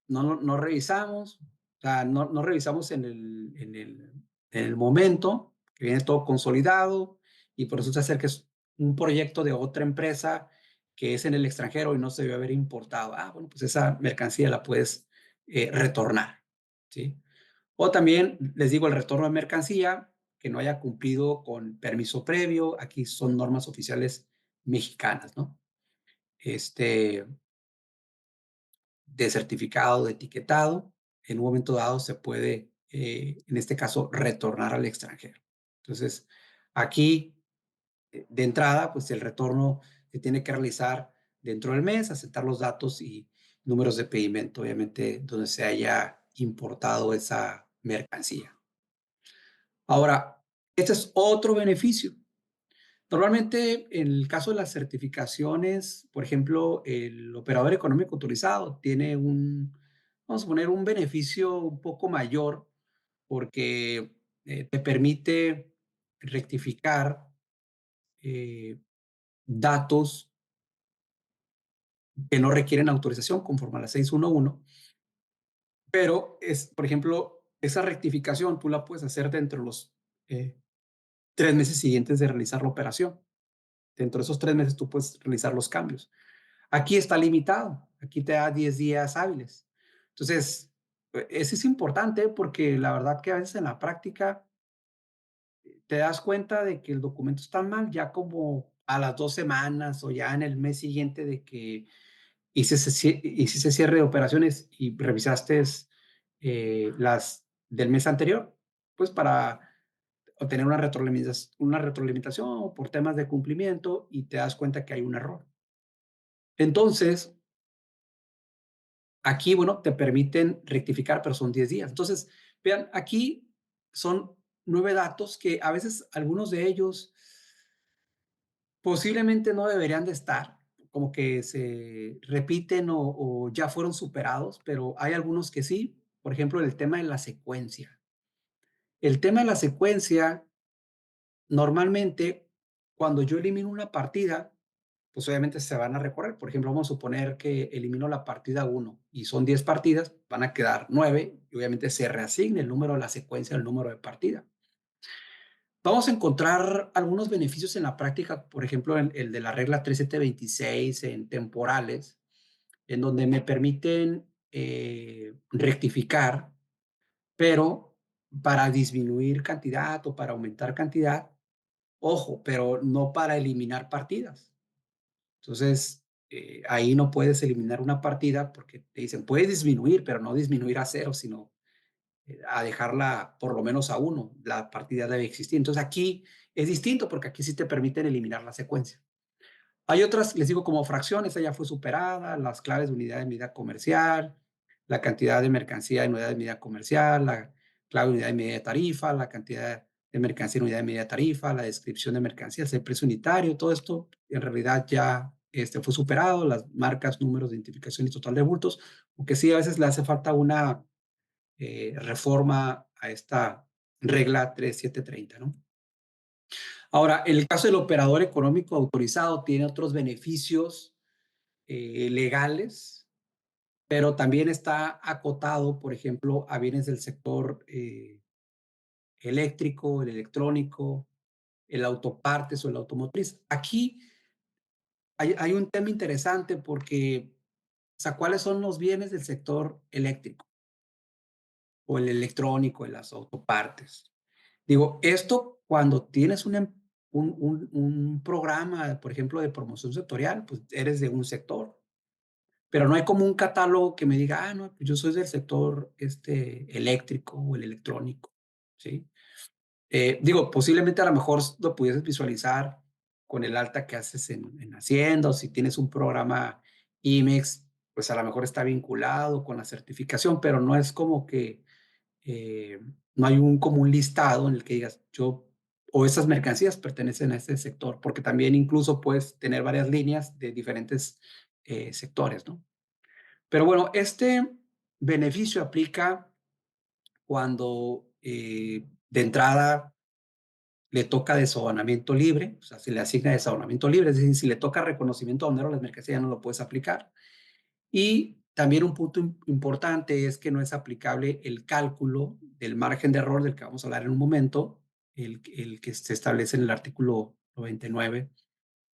no revisamos, o sea, no revisamos en el momento, que viene todo consolidado y por eso se hace que es un proyecto de otra empresa que es en el extranjero y no se debe haber importado. Bueno, pues esa mercancía la puedes retornar, ¿sí? O también, les digo, el retorno de mercancía que no haya cumplido con permiso previo. Aquí son normas oficiales mexicanas, ¿no? este, de certificado, de etiquetado, en un momento dado se puede, en este caso, retornar al extranjero. Entonces, aquí, de entrada, pues el retorno se tiene que realizar dentro del mes, aceptar los datos y números de pedimento, obviamente, donde se haya importado esa mercancía. Ahora, este es otro beneficio. Normalmente, en el caso de las certificaciones, por ejemplo, el operador económico autorizado tiene vamos a poner un beneficio un poco mayor porque te permite rectificar eh, datos que no requieren autorización conforme a la 611, pero por ejemplo, esa rectificación tú la puedes hacer dentro de los 3 meses siguientes de realizar la operación. Dentro de esos 3 meses tú puedes realizar los cambios. Aquí está limitado, aquí te da 10 días hábiles. Entonces, eso es importante porque la verdad que a veces en la práctica te das cuenta de que el documento está mal ya como a las 2 semanas o ya en el mes siguiente de que hiciste cierre de operaciones y revisaste las del mes anterior, pues para obtener una retroalimentación por temas de cumplimiento y te das cuenta que hay un error. Entonces, aquí, bueno, te permiten rectificar, pero son 10 días. Entonces, vean, aquí son 9 datos que a veces algunos de ellos posiblemente no deberían de estar, como que se repiten o ya fueron superados, pero hay algunos que sí. Por ejemplo, el tema de la secuencia. El tema de la secuencia, normalmente, cuando yo elimino una partida, pues obviamente se van a recorrer. Por ejemplo, vamos a suponer que elimino la partida 1 y son 10 partidas, van a quedar 9 y obviamente se reasigna el número de la secuencia al número de partida. Vamos a encontrar algunos beneficios en la práctica, por ejemplo, el de la regla 3726 en temporales, en donde me permiten rectificar, pero para disminuir cantidad o para aumentar cantidad, ojo, pero no para eliminar partidas. Entonces, ahí no puedes eliminar una partida porque te dicen, puedes disminuir, pero no disminuir a 0, sino a dejarla por lo menos a 1. La partida debe existir. Entonces, aquí es distinto porque aquí sí te permiten eliminar la secuencia. Hay otras, les digo, como fracciones, esa ya fue superada, las claves de unidad de medida comercial, la cantidad de mercancía en unidad de medida comercial, la clave de unidad de medida de tarifa, la cantidad de mercancía en unidad de medida de tarifa, la descripción de mercancías, el precio unitario, todo esto en realidad ya fue superado, las marcas, números de identificación y total de bultos, aunque sí a veces le hace falta una reforma a esta regla 3730, ¿no? Ahora, el caso del operador económico autorizado tiene otros beneficios legales, pero también está acotado, por ejemplo, a bienes del sector eléctrico, el electrónico, el autopartes o el automotriz. Aquí hay un tema interesante porque, o sea, ¿cuáles son los bienes del sector eléctrico o el electrónico, en las autopartes? Digo, esto cuando tienes un programa, por ejemplo, de promoción sectorial, pues eres de un sector, pero no hay como un catálogo que me diga, ah, no, pues yo soy del sector eléctrico o el electrónico, ¿sí? Digo, posiblemente a lo mejor lo pudieses visualizar con el alta que haces en Hacienda, o si tienes un programa IMEX, pues a lo mejor está vinculado con la certificación, pero no es como que no hay como un listado en el que digas, yo o esas mercancías pertenecen a este sector, porque también incluso puedes tener varias líneas de diferentes sectores, ¿no? Pero bueno, este beneficio aplica cuando de entrada le toca desabanamiento libre, o sea, se le asigna desabanamiento libre, es decir, si le toca reconocimiento aduanero a las mercancías ya no lo puedes aplicar. Y también un punto importante es que no es aplicable el cálculo del margen de error del que vamos a hablar en un momento, el que se establece en el artículo 99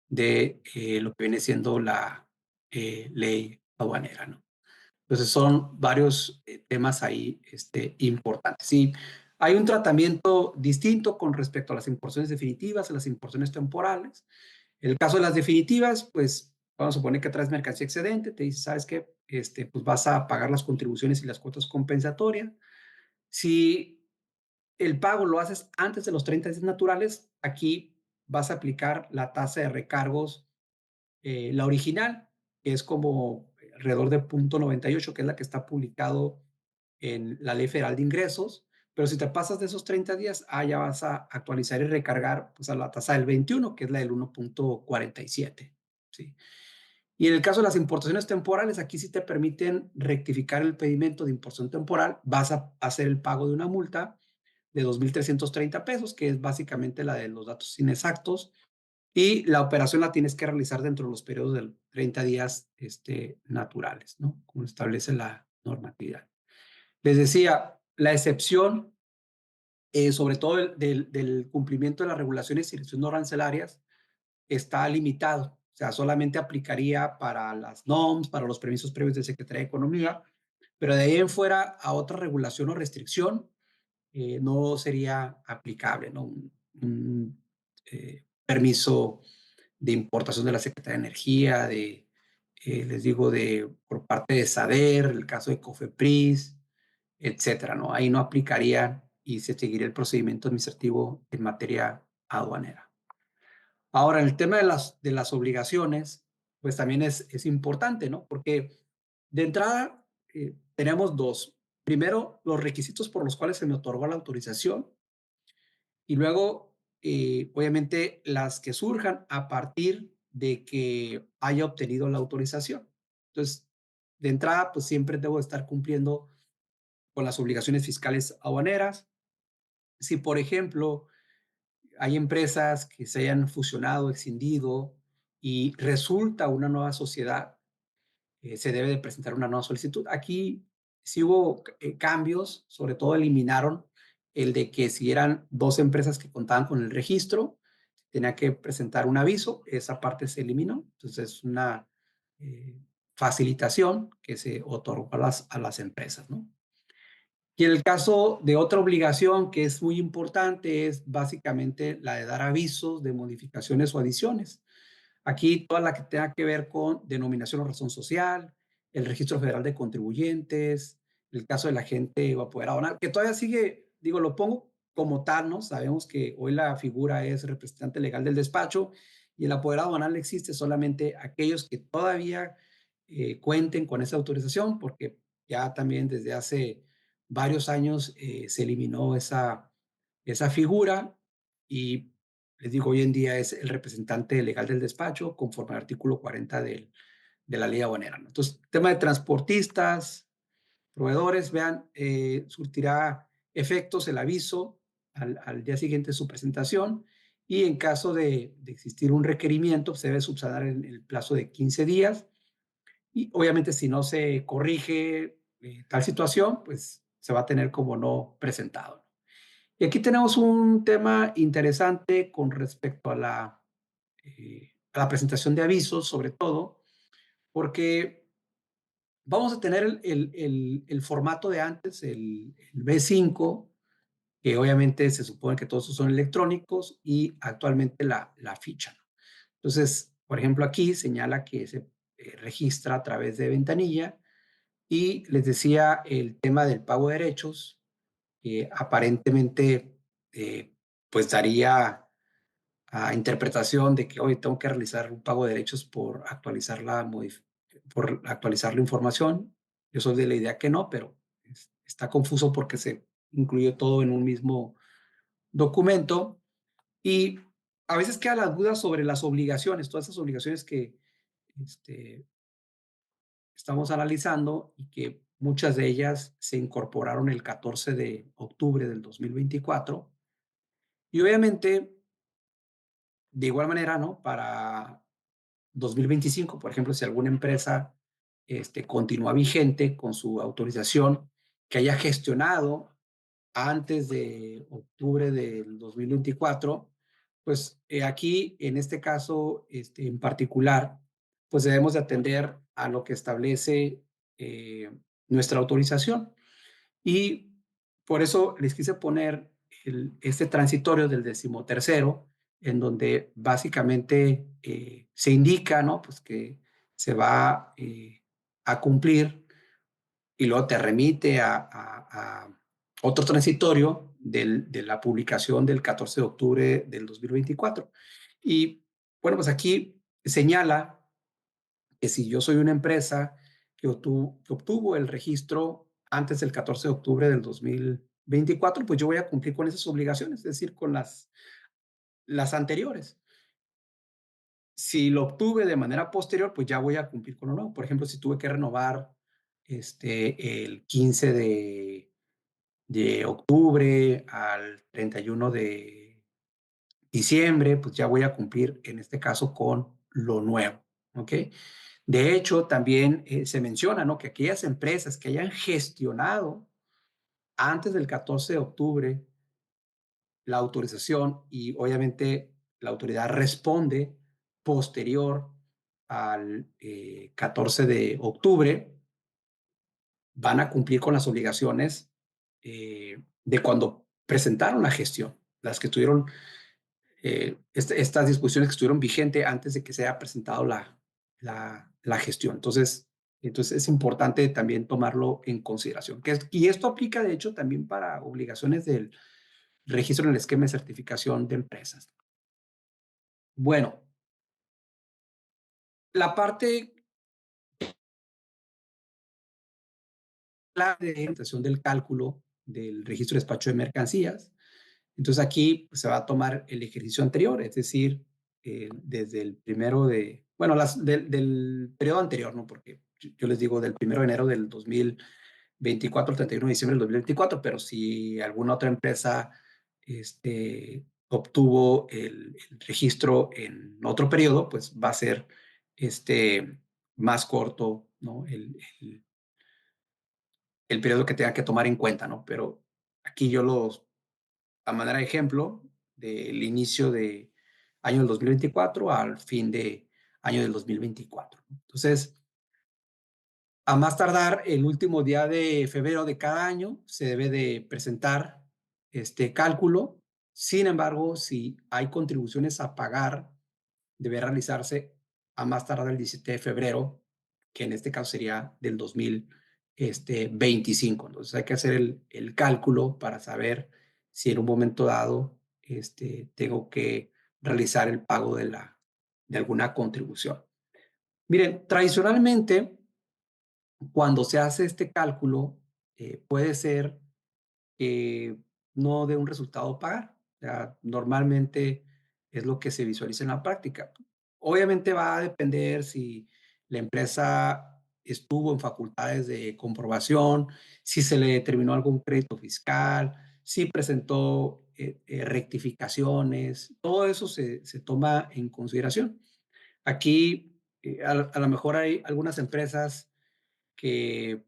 de lo que viene siendo la ley aduanera, ¿no? Entonces son varios temas ahí importantes. Sí, hay un tratamiento distinto con respecto a las importaciones definitivas, a las importaciones temporales. En el caso de las definitivas, pues vamos a suponer que traes mercancía excedente, te dice, ¿sabes qué? Pues vas a pagar las contribuciones y las cuotas compensatorias. Si el pago lo haces antes de los 30 días naturales, aquí vas a aplicar la tasa de recargos, la original, que es como alrededor de 0.98, que es la que está publicado en la Ley Federal de Ingresos. Pero si te pasas de esos 30 días, ya vas a actualizar y recargar pues, a la tasa del 21, que es la del 1.47. ¿Sí? Y en el caso de las importaciones temporales, aquí sí te permiten rectificar el pedimento de importación temporal. Vas a hacer el pago de una multa de 2,330 pesos, que es básicamente la de los datos inexactos. Y la operación la tienes que realizar dentro de los periodos de 30 días naturales, ¿no? Como establece la normatividad. Les decía, La excepción, sobre todo del cumplimiento de las regulaciones y restricciones no arancelarias, está limitado. O sea, solamente aplicaría para las NOMS, para los permisos previos de Secretaría de Economía, pero de ahí en fuera a otra regulación o restricción no sería aplicable, ¿no? Permiso de importación de la Secretaría de Energía, les digo, por parte de SADER, el caso de COFEPRIS, etcétera, ¿no? Ahí no aplicaría y se seguiría el procedimiento administrativo en materia aduanera. Ahora, el tema de las obligaciones, pues también es importante, ¿no? Porque de entrada tenemos dos. Primero, los requisitos por los cuales se me otorgó la autorización y luego, obviamente, las que surjan a partir de que haya obtenido la autorización. Entonces, de entrada, pues siempre debo estar cumpliendo con las obligaciones fiscales aduaneras. Si, por ejemplo, hay empresas que se hayan fusionado, escindido y resulta una nueva sociedad, se debe de presentar una nueva solicitud. Aquí sí hubo cambios, sobre todo eliminaron el de que si eran dos empresas que contaban con el registro, tenía que presentar un aviso, esa parte se eliminó, entonces es una facilitación que se otorgó a las empresas, ¿no? Y en el caso de otra obligación que es muy importante es básicamente la de dar avisos de modificaciones o adiciones. Aquí toda la que tenga que ver con denominación o razón social, el registro federal de contribuyentes, el caso del agente o apoderado, que todavía sigue, digo, lo pongo como tal, ¿no? Sabemos que hoy la figura es representante legal del despacho y el apoderado banal existe solamente aquellos que todavía cuenten con esa autorización, porque ya también desde hace varios años se eliminó esa figura y les digo, hoy en día es el representante legal del despacho conforme al artículo 40 de la ley aduanera, ¿no? Entonces, tema de transportistas, proveedores, vean, surtirá efectos el aviso al día siguiente de su presentación y en caso de existir un requerimiento, se debe subsanar en el plazo de 15 días y obviamente si no se corrige tal situación, pues se va a tener como no presentado. Y aquí tenemos un tema interesante con respecto a la presentación de avisos, sobre todo, porque vamos a tener el formato de antes, el B5, que obviamente se supone que todos son electrónicos, y actualmente la ficha, ¿no? Entonces, por ejemplo, aquí señala que se registra a través de ventanilla, y les decía el tema del pago de derechos, que aparentemente pues daría a interpretación de que hoy tengo que realizar un pago de derechos por actualizar la información. Yo soy de la idea que no, pero está confuso porque se incluye todo en un mismo documento y a veces quedan las dudas sobre las obligaciones, todas esas obligaciones que este, estamos analizando y que muchas de ellas se incorporaron el 14 de octubre del 2024. Y obviamente, de igual manera, ¿no? Para 2025, por ejemplo, si alguna empresa continúa vigente con su autorización que haya gestionado antes de octubre del 2024, pues aquí, en este caso en particular, pues debemos de atender a lo que establece nuestra autorización. Y por eso les quise poner este transitorio del 13º, en donde básicamente se indica, ¿no? Pues que se va a cumplir y luego te remite a otro transitorio de la publicación del 14 de octubre del 2024. Y bueno, pues aquí señala que si yo soy una empresa que obtuvo el registro antes del 14 de octubre del 2024, pues yo voy a cumplir con esas obligaciones, es decir, con las anteriores. Si lo obtuve de manera posterior, pues ya voy a cumplir con lo nuevo. Por ejemplo, si tuve que renovar el 15 de octubre al 31 de diciembre, pues ya voy a cumplir en este caso con lo nuevo, ¿ok? De hecho, también se menciona, ¿no? Que aquellas empresas que hayan gestionado antes del 14 de octubre la autorización y obviamente la autoridad responde posterior al 14 de octubre, van a cumplir con las obligaciones de cuando presentaron la gestión, las que estuvieron, estas discusiones que estuvieron vigentes antes de que se haya presentado la gestión. Entonces es importante también tomarlo en consideración. Y esto aplica, de hecho, también para obligaciones del registro en el esquema de certificación de empresas. Bueno, la parte clave de implementación del cálculo del registro de despacho de mercancías. Entonces aquí pues, se va a tomar el ejercicio anterior, es decir, desde el primero de, bueno, del periodo anterior, ¿no? Porque yo les digo del 1 de enero del 2024 al 31 de diciembre del 2024, pero si alguna otra empresa obtuvo el registro en otro periodo, pues va a ser más corto, ¿no? El periodo que tenga que tomar en cuenta, ¿no? Pero aquí a manera de ejemplo, del inicio de año del 2024 al fin de año del 2024. Entonces, a más tardar el último día de febrero de cada año se debe de presentar este cálculo. Sin embargo, si hay contribuciones a pagar, debe realizarse a más tardar el 17 de febrero, que en este caso sería del 2025. Entonces hay que hacer el cálculo para saber si en un momento dado tengo que realizar el pago de alguna contribución. Miren, tradicionalmente, cuando se hace este cálculo, puede ser que no dé un resultado pagar. O sea, normalmente es lo que se visualiza en la práctica. Obviamente va a depender si la empresa estuvo en facultades de comprobación, si se le determinó algún crédito fiscal, si presentó rectificaciones, todo eso se toma en consideración. Aquí a lo mejor hay algunas empresas que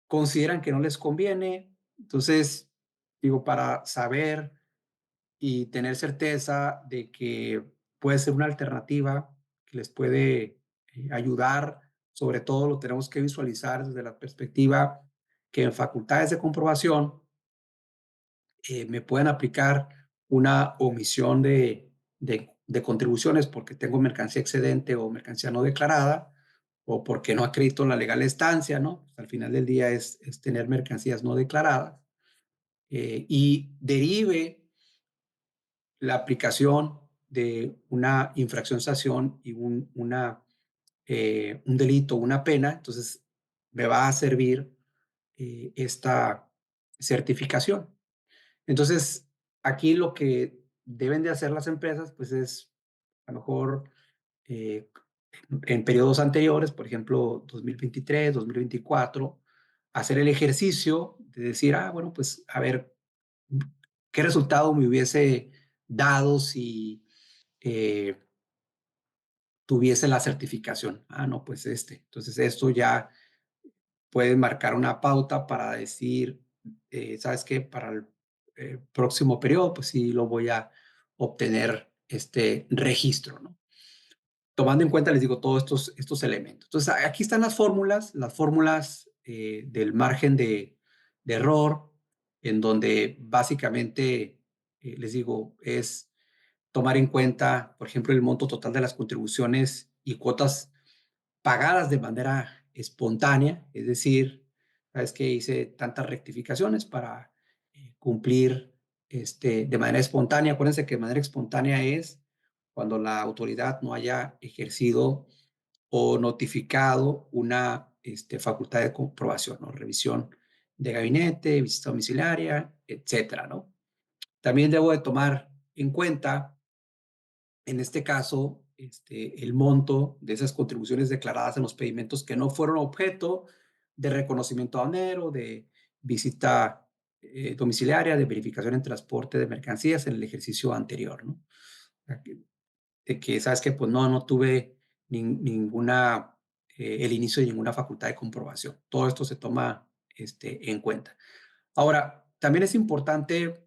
consideran que no les conviene. Entonces, digo, para saber y tener certeza de que puede ser una alternativa que les puede ayudar, sobre todo lo tenemos que visualizar desde la perspectiva que en facultades de comprobación me pueden aplicar una omisión de contribuciones porque tengo mercancía excedente o mercancía no declarada, o porque no acredito la legal estancia, ¿no? Pues al final del día es tener mercancías no declaradas y derive la aplicación de una infracción, sanción y un delito, una pena. Entonces me va a servir esta certificación. Entonces, aquí lo que deben de hacer las empresas, pues es a lo mejor eh, en periodos anteriores, por ejemplo, 2023, 2024, hacer el ejercicio de decir, bueno, pues a ver, ¿qué resultado me hubiese dado si eh, tuviese la certificación? No, pues Entonces, esto ya puede marcar una pauta para decir, ¿sabes qué? Para el próximo periodo, pues sí lo voy a obtener este registro, ¿no? Tomando en cuenta, les digo, todos estos elementos. Entonces, aquí están las fórmulas del margen de error, en donde básicamente, les digo, es tomar en cuenta, por ejemplo, el monto total de las contribuciones y cuotas pagadas de manera espontánea, es decir, sabes que hice tantas rectificaciones para cumplir de manera espontánea. Acuérdense que de manera espontánea es cuando la autoridad no haya ejercido o notificado una facultad de comprobación, ¿no? Revisión de gabinete, visita domiciliaria, etcétera, ¿no? También debo de tomar en cuenta, en este caso, el monto de esas contribuciones declaradas en los pedimentos que no fueron objeto de reconocimiento aduanero, de visita domiciliaria, de verificación en transporte de mercancías en el ejercicio anterior, ¿no? De que sabes que pues no tuve el inicio de ninguna facultad de comprobación. Todo esto se toma en cuenta. Ahora, también es importante,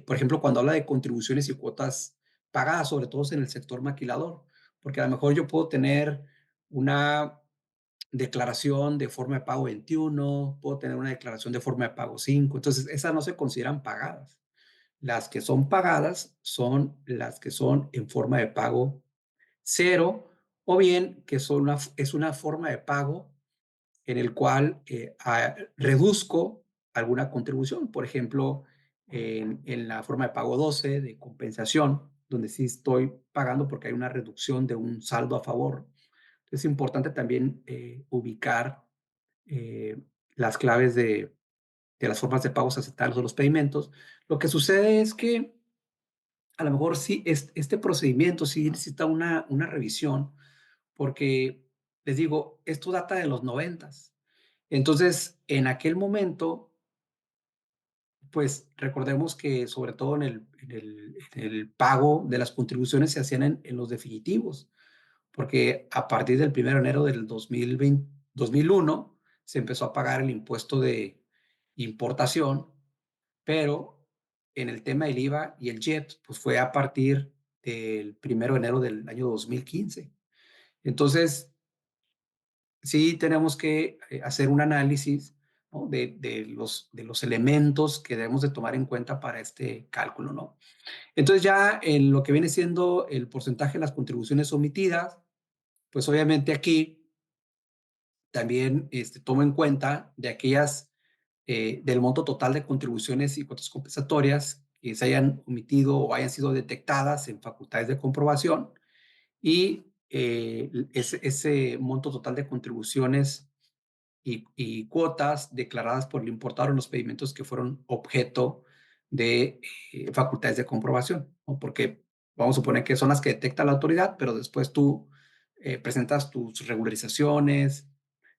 por ejemplo, cuando habla de contribuciones y cuotas pagadas, sobre todo en el sector maquilador, porque a lo mejor yo puedo tener una declaración de forma de pago 21, puedo tener una declaración de forma de pago 5, entonces esas no se consideran pagadas. Las que son pagadas son las que son en forma de pago cero, o bien que es una forma de pago en el cual reduzco alguna contribución. Por ejemplo, en la forma de pago 12 de compensación, donde sí estoy pagando porque hay una reducción de un saldo a favor. Es importante también ubicar eh, las claves de las formas de pagos aceptables o los pedimentos. Lo que sucede es que a lo mejor sí, este procedimiento sí necesita una revisión, porque les digo, esto data de los 90. Entonces, en aquel momento, pues recordemos que sobre todo en el pago de las contribuciones se hacían en los definitivos, porque a partir del 1 de enero del 2001 se empezó a pagar el impuesto de importación, pero en el tema del IVA y el JET, pues fue a partir del 1 de enero del año 2015. Entonces, sí tenemos que hacer un análisis, ¿no? de los elementos que debemos de tomar en cuenta para este cálculo, ¿no? Entonces ya en lo que viene siendo el porcentaje de las contribuciones omitidas, pues obviamente aquí también tomo en cuenta de aquellas del monto total de contribuciones y cuotas compensatorias que se hayan omitido o hayan sido detectadas en facultades de comprobación, y ese monto total de contribuciones y cuotas declaradas por el importador en los pedimentos que fueron objeto de facultades de comprobación, ¿no? Porque vamos a suponer que son las que detecta la autoridad, pero después tú presentas tus regularizaciones,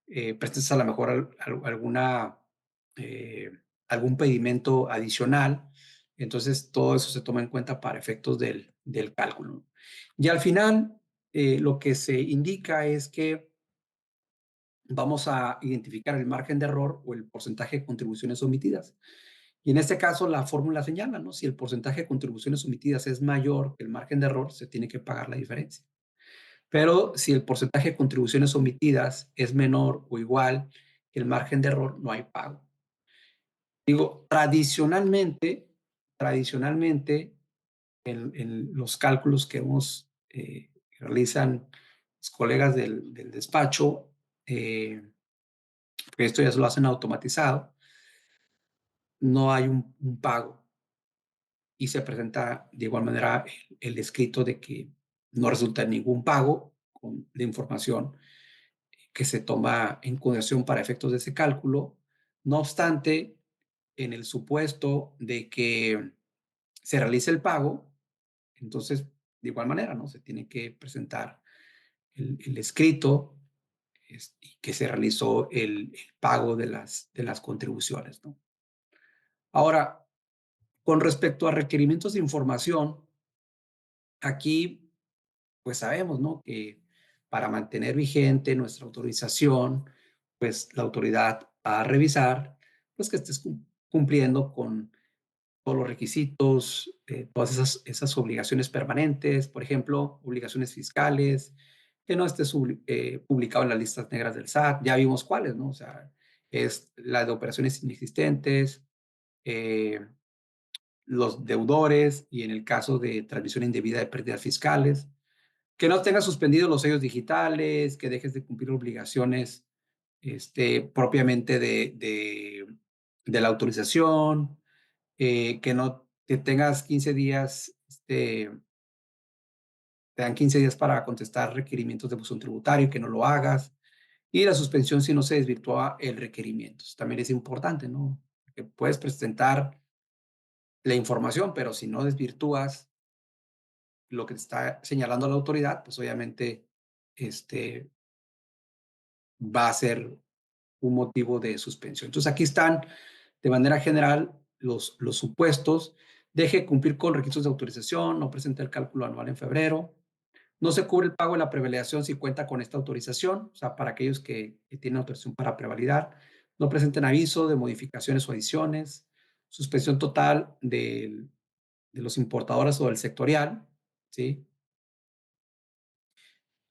presentas a lo mejor alguna, eh, algún pedimento adicional. Entonces, todo eso se toma en cuenta para efectos del cálculo. Y al final, lo que se indica es que vamos a identificar el margen de error o el porcentaje de contribuciones omitidas. Y en este caso, la fórmula señala, ¿no? Si el porcentaje de contribuciones omitidas es mayor que el margen de error, se tiene que pagar la diferencia. Pero si el porcentaje de contribuciones omitidas es menor o igual que el margen de error, no hay pago. Digo, tradicionalmente en los cálculos que realizan los colegas del despacho, porque esto ya se lo hacen automatizado, no hay un pago, y se presenta de igual manera el escrito de que no resulta ningún pago con la información que se toma en consideración para efectos de ese cálculo. No obstante, en el supuesto de que se realice el pago, entonces de igual manera, ¿no? Se tiene que presentar el escrito y que se realizó el pago de las contribuciones, ¿no? Ahora, con respecto a requerimientos de información, aquí pues sabemos, ¿no? Que para mantener vigente nuestra autorización, pues la autoridad va a revisar, pues que estés cumpliendo con todos los requisitos, todas esas obligaciones permanentes, por ejemplo, obligaciones fiscales, que no estés publicado en las listas negras del SAT. Ya vimos cuáles, ¿no? O sea, es la de operaciones inexistentes, eh, los deudores, y en el caso de transmisión indebida de pérdidas fiscales, que no tengas suspendidos los sellos digitales, que dejes de cumplir obligaciones propiamente de la autorización, que no que tengas 15 días, te dan 15 días para contestar requerimientos de buzón tributario, que no lo hagas, y la suspensión si no se desvirtúa el requerimiento. Eso también es importante, ¿no? Que puedes presentar la información, pero si no desvirtúas lo que te está señalando la autoridad, pues obviamente va a ser un motivo de suspensión. Entonces aquí están de manera general los supuestos. Deje cumplir con requisitos de autorización, no presenta el cálculo anual en febrero, no se cubre el pago de la prevalidación si cuenta con esta autorización, o sea, para aquellos que tienen autorización para prevalidar, no presenten aviso de modificaciones o adiciones, suspensión total de los importadores o del sectorial, ¿sí?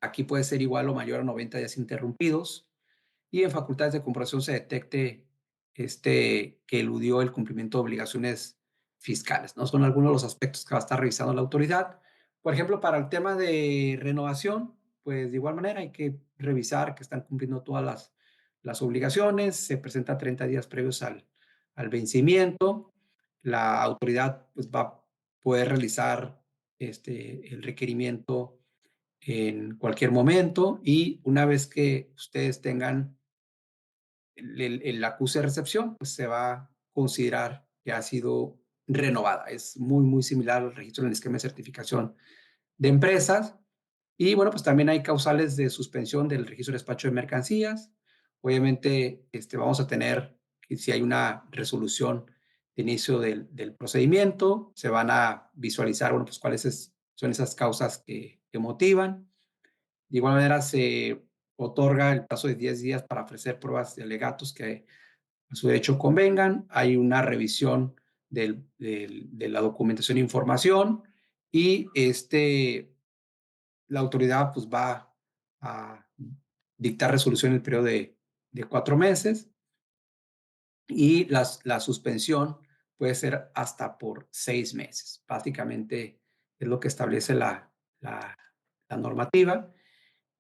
Aquí puede ser igual o mayor a 90 días interrumpidos, y en facultades de comprobación se detecte que eludió el cumplimiento de obligaciones fiscales, ¿no? Son algunos de los aspectos que va a estar revisando la autoridad. Por ejemplo, para el tema de renovación, pues de igual manera hay que revisar que están cumpliendo todas las obligaciones, se presenta 30 días previos al vencimiento, la autoridad pues va a poder realizar el requerimiento en cualquier momento, y una vez que ustedes tengan el acuse de recepción, pues se va a considerar que ha sido renovada. Es muy, muy similar al registro en el esquema de certificación de empresas. Y bueno, pues también hay causales de suspensión del registro de despacho de mercancías. Obviamente, vamos a tener, que si hay una resolución de inicio del procedimiento, se van a visualizar, bueno, pues cuáles son esas causas que motivan. De igual manera, se otorga el plazo de 10 días para ofrecer pruebas de alegatos que a su derecho convengan. Hay una revisión de la documentación e información, y la autoridad pues va a dictar resolución en el periodo de 4 meses, y la suspensión puede ser hasta por 6 meses. Básicamente es lo que establece la normativa.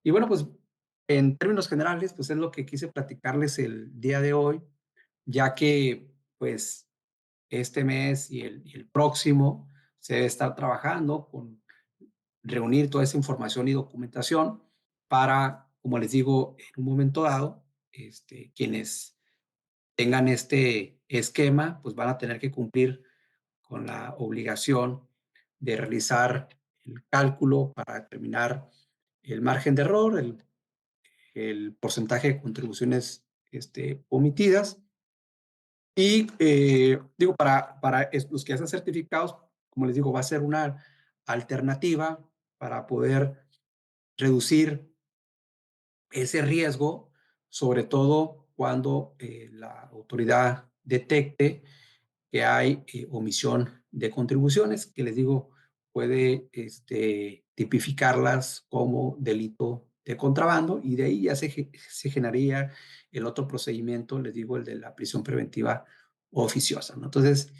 Y bueno, pues en términos generales, pues es lo que quise platicarles el día de hoy, ya que pues este mes y el próximo se debe estar trabajando con reunir toda esa información y documentación para, como les digo, en un momento dado, quienes tengan este esquema, pues van a tener que cumplir con la obligación de realizar el cálculo para determinar el margen de error, el porcentaje de contribuciones omitidas. Y digo, para los que ya están certificados, como les digo, va a ser una alternativa para poder reducir ese riesgo, sobre todo cuando la autoridad detecte que hay omisión de contribuciones, que les digo, puede tipificarlas como delito de contrabando, y de ahí ya se generaría el otro procedimiento, les digo, el de la prisión preventiva oficiosa, ¿no? Entonces,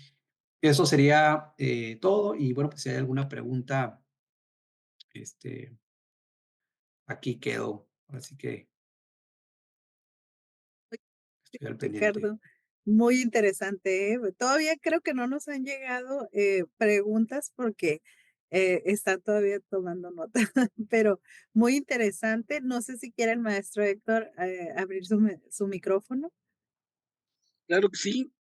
eso sería todo, y bueno, pues si hay alguna pregunta, este, aquí quedo, así que estoy al pendiente. Ricardo, muy interesante, ¿eh? Todavía creo que no nos han llegado preguntas porque están todavía tomando nota, pero muy interesante. No sé si quiere el maestro Héctor abrir su micrófono. Claro que sí,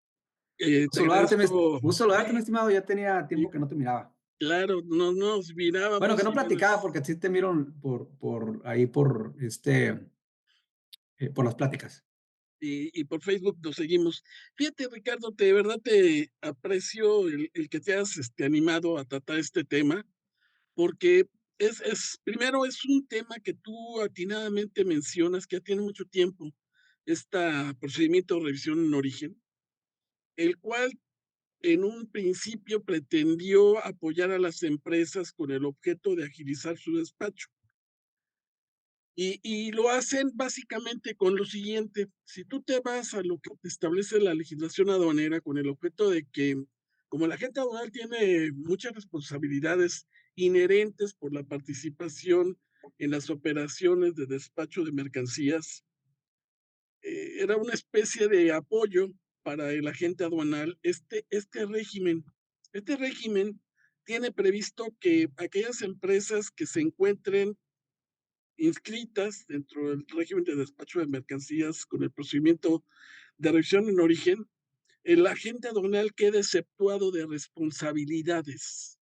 te Saludarte, agradezco. gusto saludarte, mi estimado, ya tenía Y tiempo que no te miraba. claro, no nos Bueno, que mirábamos no y bueno, platicaba porque sí te miro por ahí, por las pláticas. y por Facebook nos seguimos. Fíjate, Ricardo, de verdad te aprecio el que te has animado a tratar este tema, porque primero es un tema que tú atinadamente mencionas, que ya tiene mucho tiempo, este procedimiento de revisión en origen, el cual en un principio pretendió apoyar a las empresas con el objeto de agilizar su despacho. Y lo hacen básicamente con lo siguiente: si tú te vas a lo que establece la legislación aduanera con el objeto de que, como la gente aduanal tiene muchas responsabilidades inherentes por la participación en las operaciones de despacho de mercancías, era una especie de apoyo para el agente aduanal Este régimen tiene previsto que aquellas empresas que se encuentren inscritas dentro del régimen de despacho de mercancías con el procedimiento de revisión en origen, el agente aduanal quede exceptuado de responsabilidades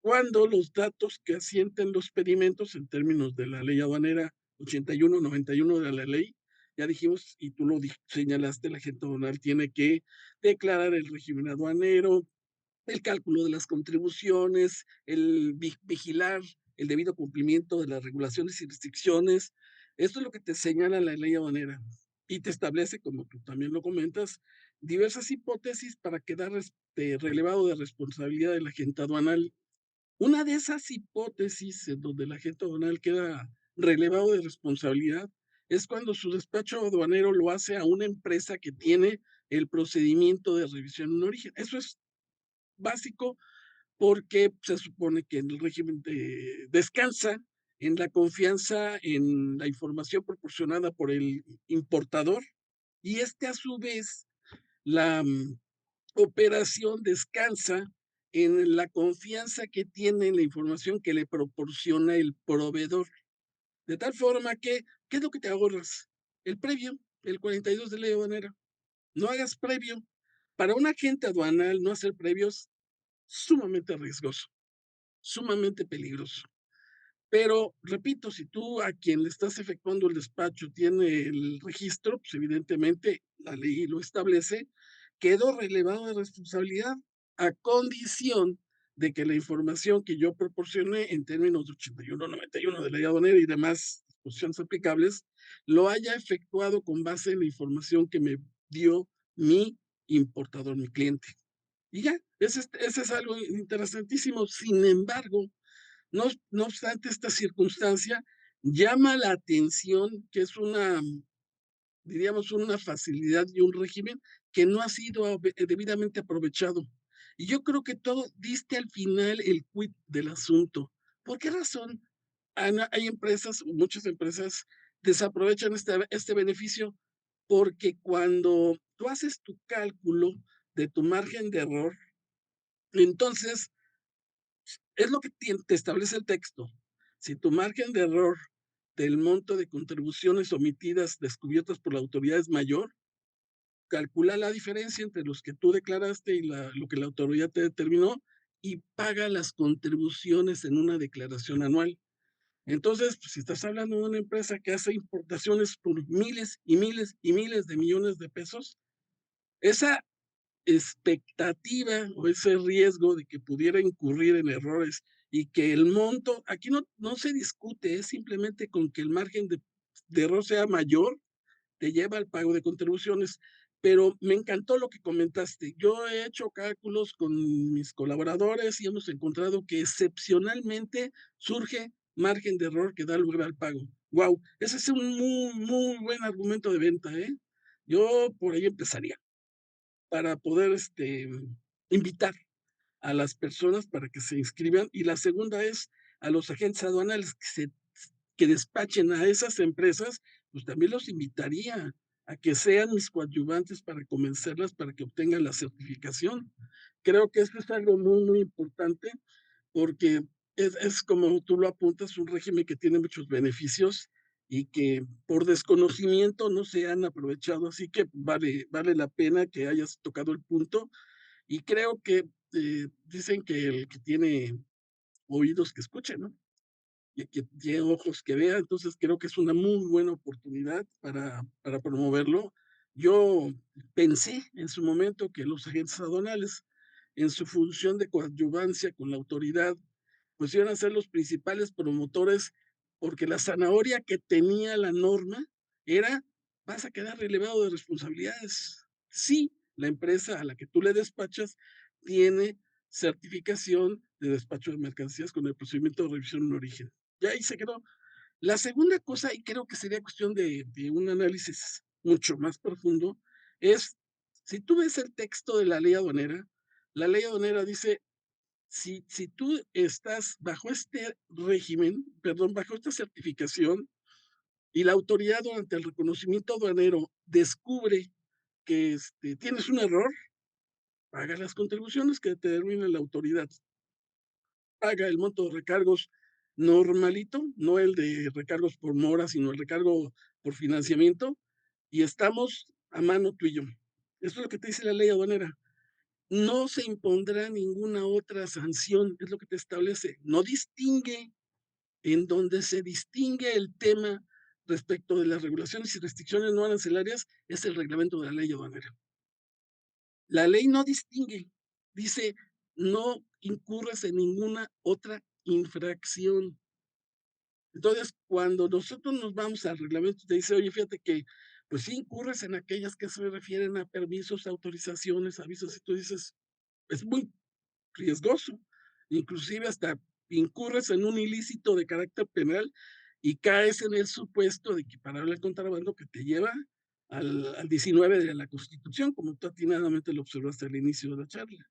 cuando los datos que asienten los pedimentos en términos de la ley aduanera 81-91 de la ley, ya dijimos, y tú lo señalaste, el agente aduanal tiene que declarar el régimen aduanero, el cálculo de las contribuciones, el vigilar el debido cumplimiento de las regulaciones y restricciones. Esto es lo que te señala la ley aduanera. y te establece, como tú también lo comentas, diversas hipótesis para quedar relevado de responsabilidad del agente aduanal. Una de esas hipótesis en donde el agente aduanal queda relevado de responsabilidad es cuando su despacho aduanero lo hace a una empresa que tiene el procedimiento de revisión en origen. Eso es básico porque se supone que en el régimen descansa en la confianza en la información proporcionada por el importador y este a su vez la operación descansa en la confianza que tiene en la información que le proporciona el proveedor. De tal forma que, ¿qué es lo que te ahorras? El previo, el 42 de ley aduanera. No hagas previo. Para un agente aduanal, no hacer previos, sumamente riesgoso, sumamente peligroso. Pero, repito, si tú a quien le estás efectuando el despacho tiene el registro, pues evidentemente la ley lo establece, quedó relevado de responsabilidad a condición de que la información que yo proporcioné en términos de 81-91 de la ley aduanera y demás disposiciones aplicables, lo haya efectuado con base en la información que me dio mi importador, mi cliente. Y ya, ese es algo interesantísimo. Sin embargo, no obstante esta circunstancia, llama la atención que es una, diríamos, una facilidad y un régimen que no ha sido debidamente aprovechado. Y yo creo que todo diste al final el quid del asunto. ¿Por qué razón? Hay empresas, muchas empresas desaprovechan este beneficio porque cuando tú haces tu cálculo de tu margen de error, entonces es lo que te establece el texto. Si tu margen de error del monto de contribuciones omitidas descubiertas por la autoridad es mayor, calcula la diferencia entre los que tú declaraste y lo que la autoridad te determinó y paga las contribuciones en una declaración anual. Entonces, pues, si estás hablando de una empresa que hace importaciones por miles y miles y miles de millones de pesos, esa expectativa o ese riesgo de que pudiera incurrir en errores y que el monto, aquí no se discute, es simplemente con que el margen de error sea mayor, te lleva al pago de contribuciones. Pero me encantó lo que comentaste. Yo he hecho cálculos con mis colaboradores y hemos encontrado que excepcionalmente surge margen de error que da lugar al pago. Wow, ese es un muy buen argumento de venta, ¿eh? Yo por ahí empezaría para poder invitar a las personas para que se inscriban. Y la segunda es a los agentes aduanales que despachen a esas empresas, pues también los invitaría a que sean mis coadyuvantes para convencerlas para que obtengan la certificación. Creo que esto es algo muy importante porque es como tú lo apuntas, un régimen que tiene muchos beneficios y que por desconocimiento no se han aprovechado, así que vale la pena que hayas tocado el punto y creo que dicen que el que tiene oídos que escuche, ¿no? Y que tiene ojos que vea, entonces creo que es una muy buena oportunidad para promoverlo. Yo pensé en su momento que los agentes aduanales, en su función de coadyuvancia con la autoridad, pues iban a ser los principales promotores, porque la zanahoria que tenía la norma era, vas a quedar relevado de responsabilidades. Sí, la empresa a la que tú le despachas tiene certificación de despacho de mercancías con el procedimiento de revisión en origen. Ya ahí se quedó. La segunda cosa, y creo que sería cuestión de un análisis mucho más profundo, es, si tú ves el texto de la ley aduanera dice, si tú estás bajo este régimen, perdón, bajo esta certificación, y la autoridad durante el reconocimiento aduanero descubre que tienes un error, paga las contribuciones que determina la autoridad. Paga el monto de recargos normalito, no el de recargos por mora, sino el recargo por financiamiento, y estamos a mano tú y yo. Eso es lo que te dice la ley aduanera. No se impondrá ninguna otra sanción, es lo que te establece. No distingue. En donde se distingue el tema respecto de las regulaciones y restricciones no arancelarias es el reglamento de la ley aduanera. La ley no distingue, dice, no incurres en ninguna otra infracción. Entonces, cuando nosotros nos vamos al reglamento, te dice, oye, fíjate que pues sí incurres en aquellas que se refieren a permisos, autorizaciones, avisos, y tú dices, es muy riesgoso, inclusive hasta incurres en un ilícito de carácter penal y caes en el supuesto de equiparable al contrabando que te lleva al 19 de la Constitución, como tú atinadamente lo observaste al inicio de la charla.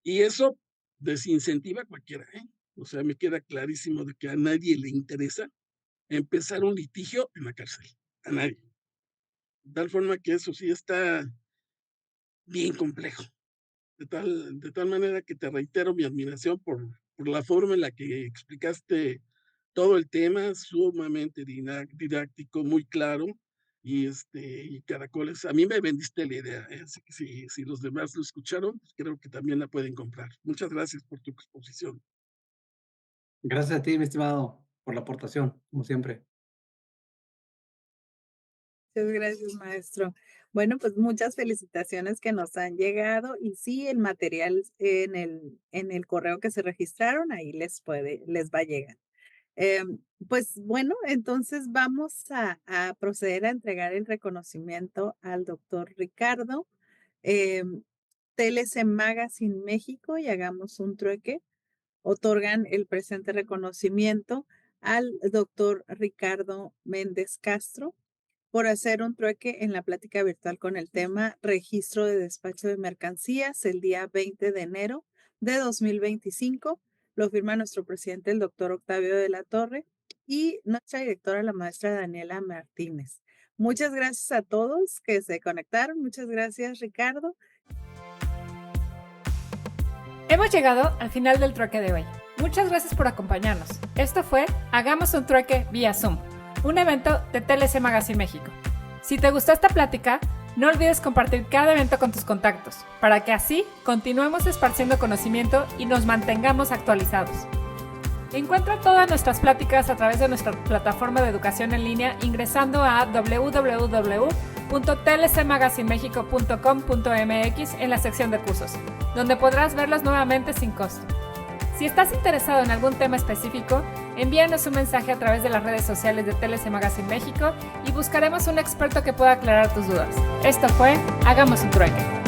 Y eso desincentiva a cualquiera, ¿eh? O sea, me queda clarísimo de que a nadie le interesa empezar un litigio en la cárcel, a nadie. De tal forma que eso sí está bien complejo. De tal manera que te reitero mi admiración por la forma en la que explicaste todo el tema, sumamente didáctico, muy claro, y Caracoles, a mí me vendiste la idea, así que si los demás lo escucharon, pues creo que también la pueden comprar. Muchas gracias por tu exposición. Gracias a ti, mi estimado, por la aportación, como siempre. Muchas gracias, maestro. Bueno, pues muchas felicitaciones que nos han llegado y sí, el material en el correo que se registraron, ahí les va a llegar. Pues bueno, entonces vamos a proceder a entregar el reconocimiento al doctor Ricardo. TLC Magazine México y Hagamos un Trueque otorgan el presente reconocimiento al doctor Ricardo Méndez Castro por hacer un trueque en la plática virtual con el tema Registro de Despacho de Mercancías el día 20 de enero de 2025. Lo firma nuestro presidente, el doctor Octavio de la Torre, y nuestra directora, la maestra Daniela Martínez. Muchas gracias a todos que se conectaron. Muchas gracias, Ricardo. Hemos llegado al final del trueque de hoy. Muchas gracias por acompañarnos. Esto fue Hagamos un Trueque vía Zoom, un evento de TLC Magazine México. Si te gustó esta plática, no olvides compartir cada evento con tus contactos, para que así continuemos esparciendo conocimiento y nos mantengamos actualizados. Encuentra todas nuestras pláticas a través de nuestra plataforma de educación en línea ingresando a www.tlcmagazinemexico.com.mx en la sección de cursos, donde podrás verlas nuevamente sin costo. Si estás interesado en algún tema específico, envíanos un mensaje a través de las redes sociales de TLC Magazine México y buscaremos un experto que pueda aclarar tus dudas. Esto fue Hagamos un Trueque.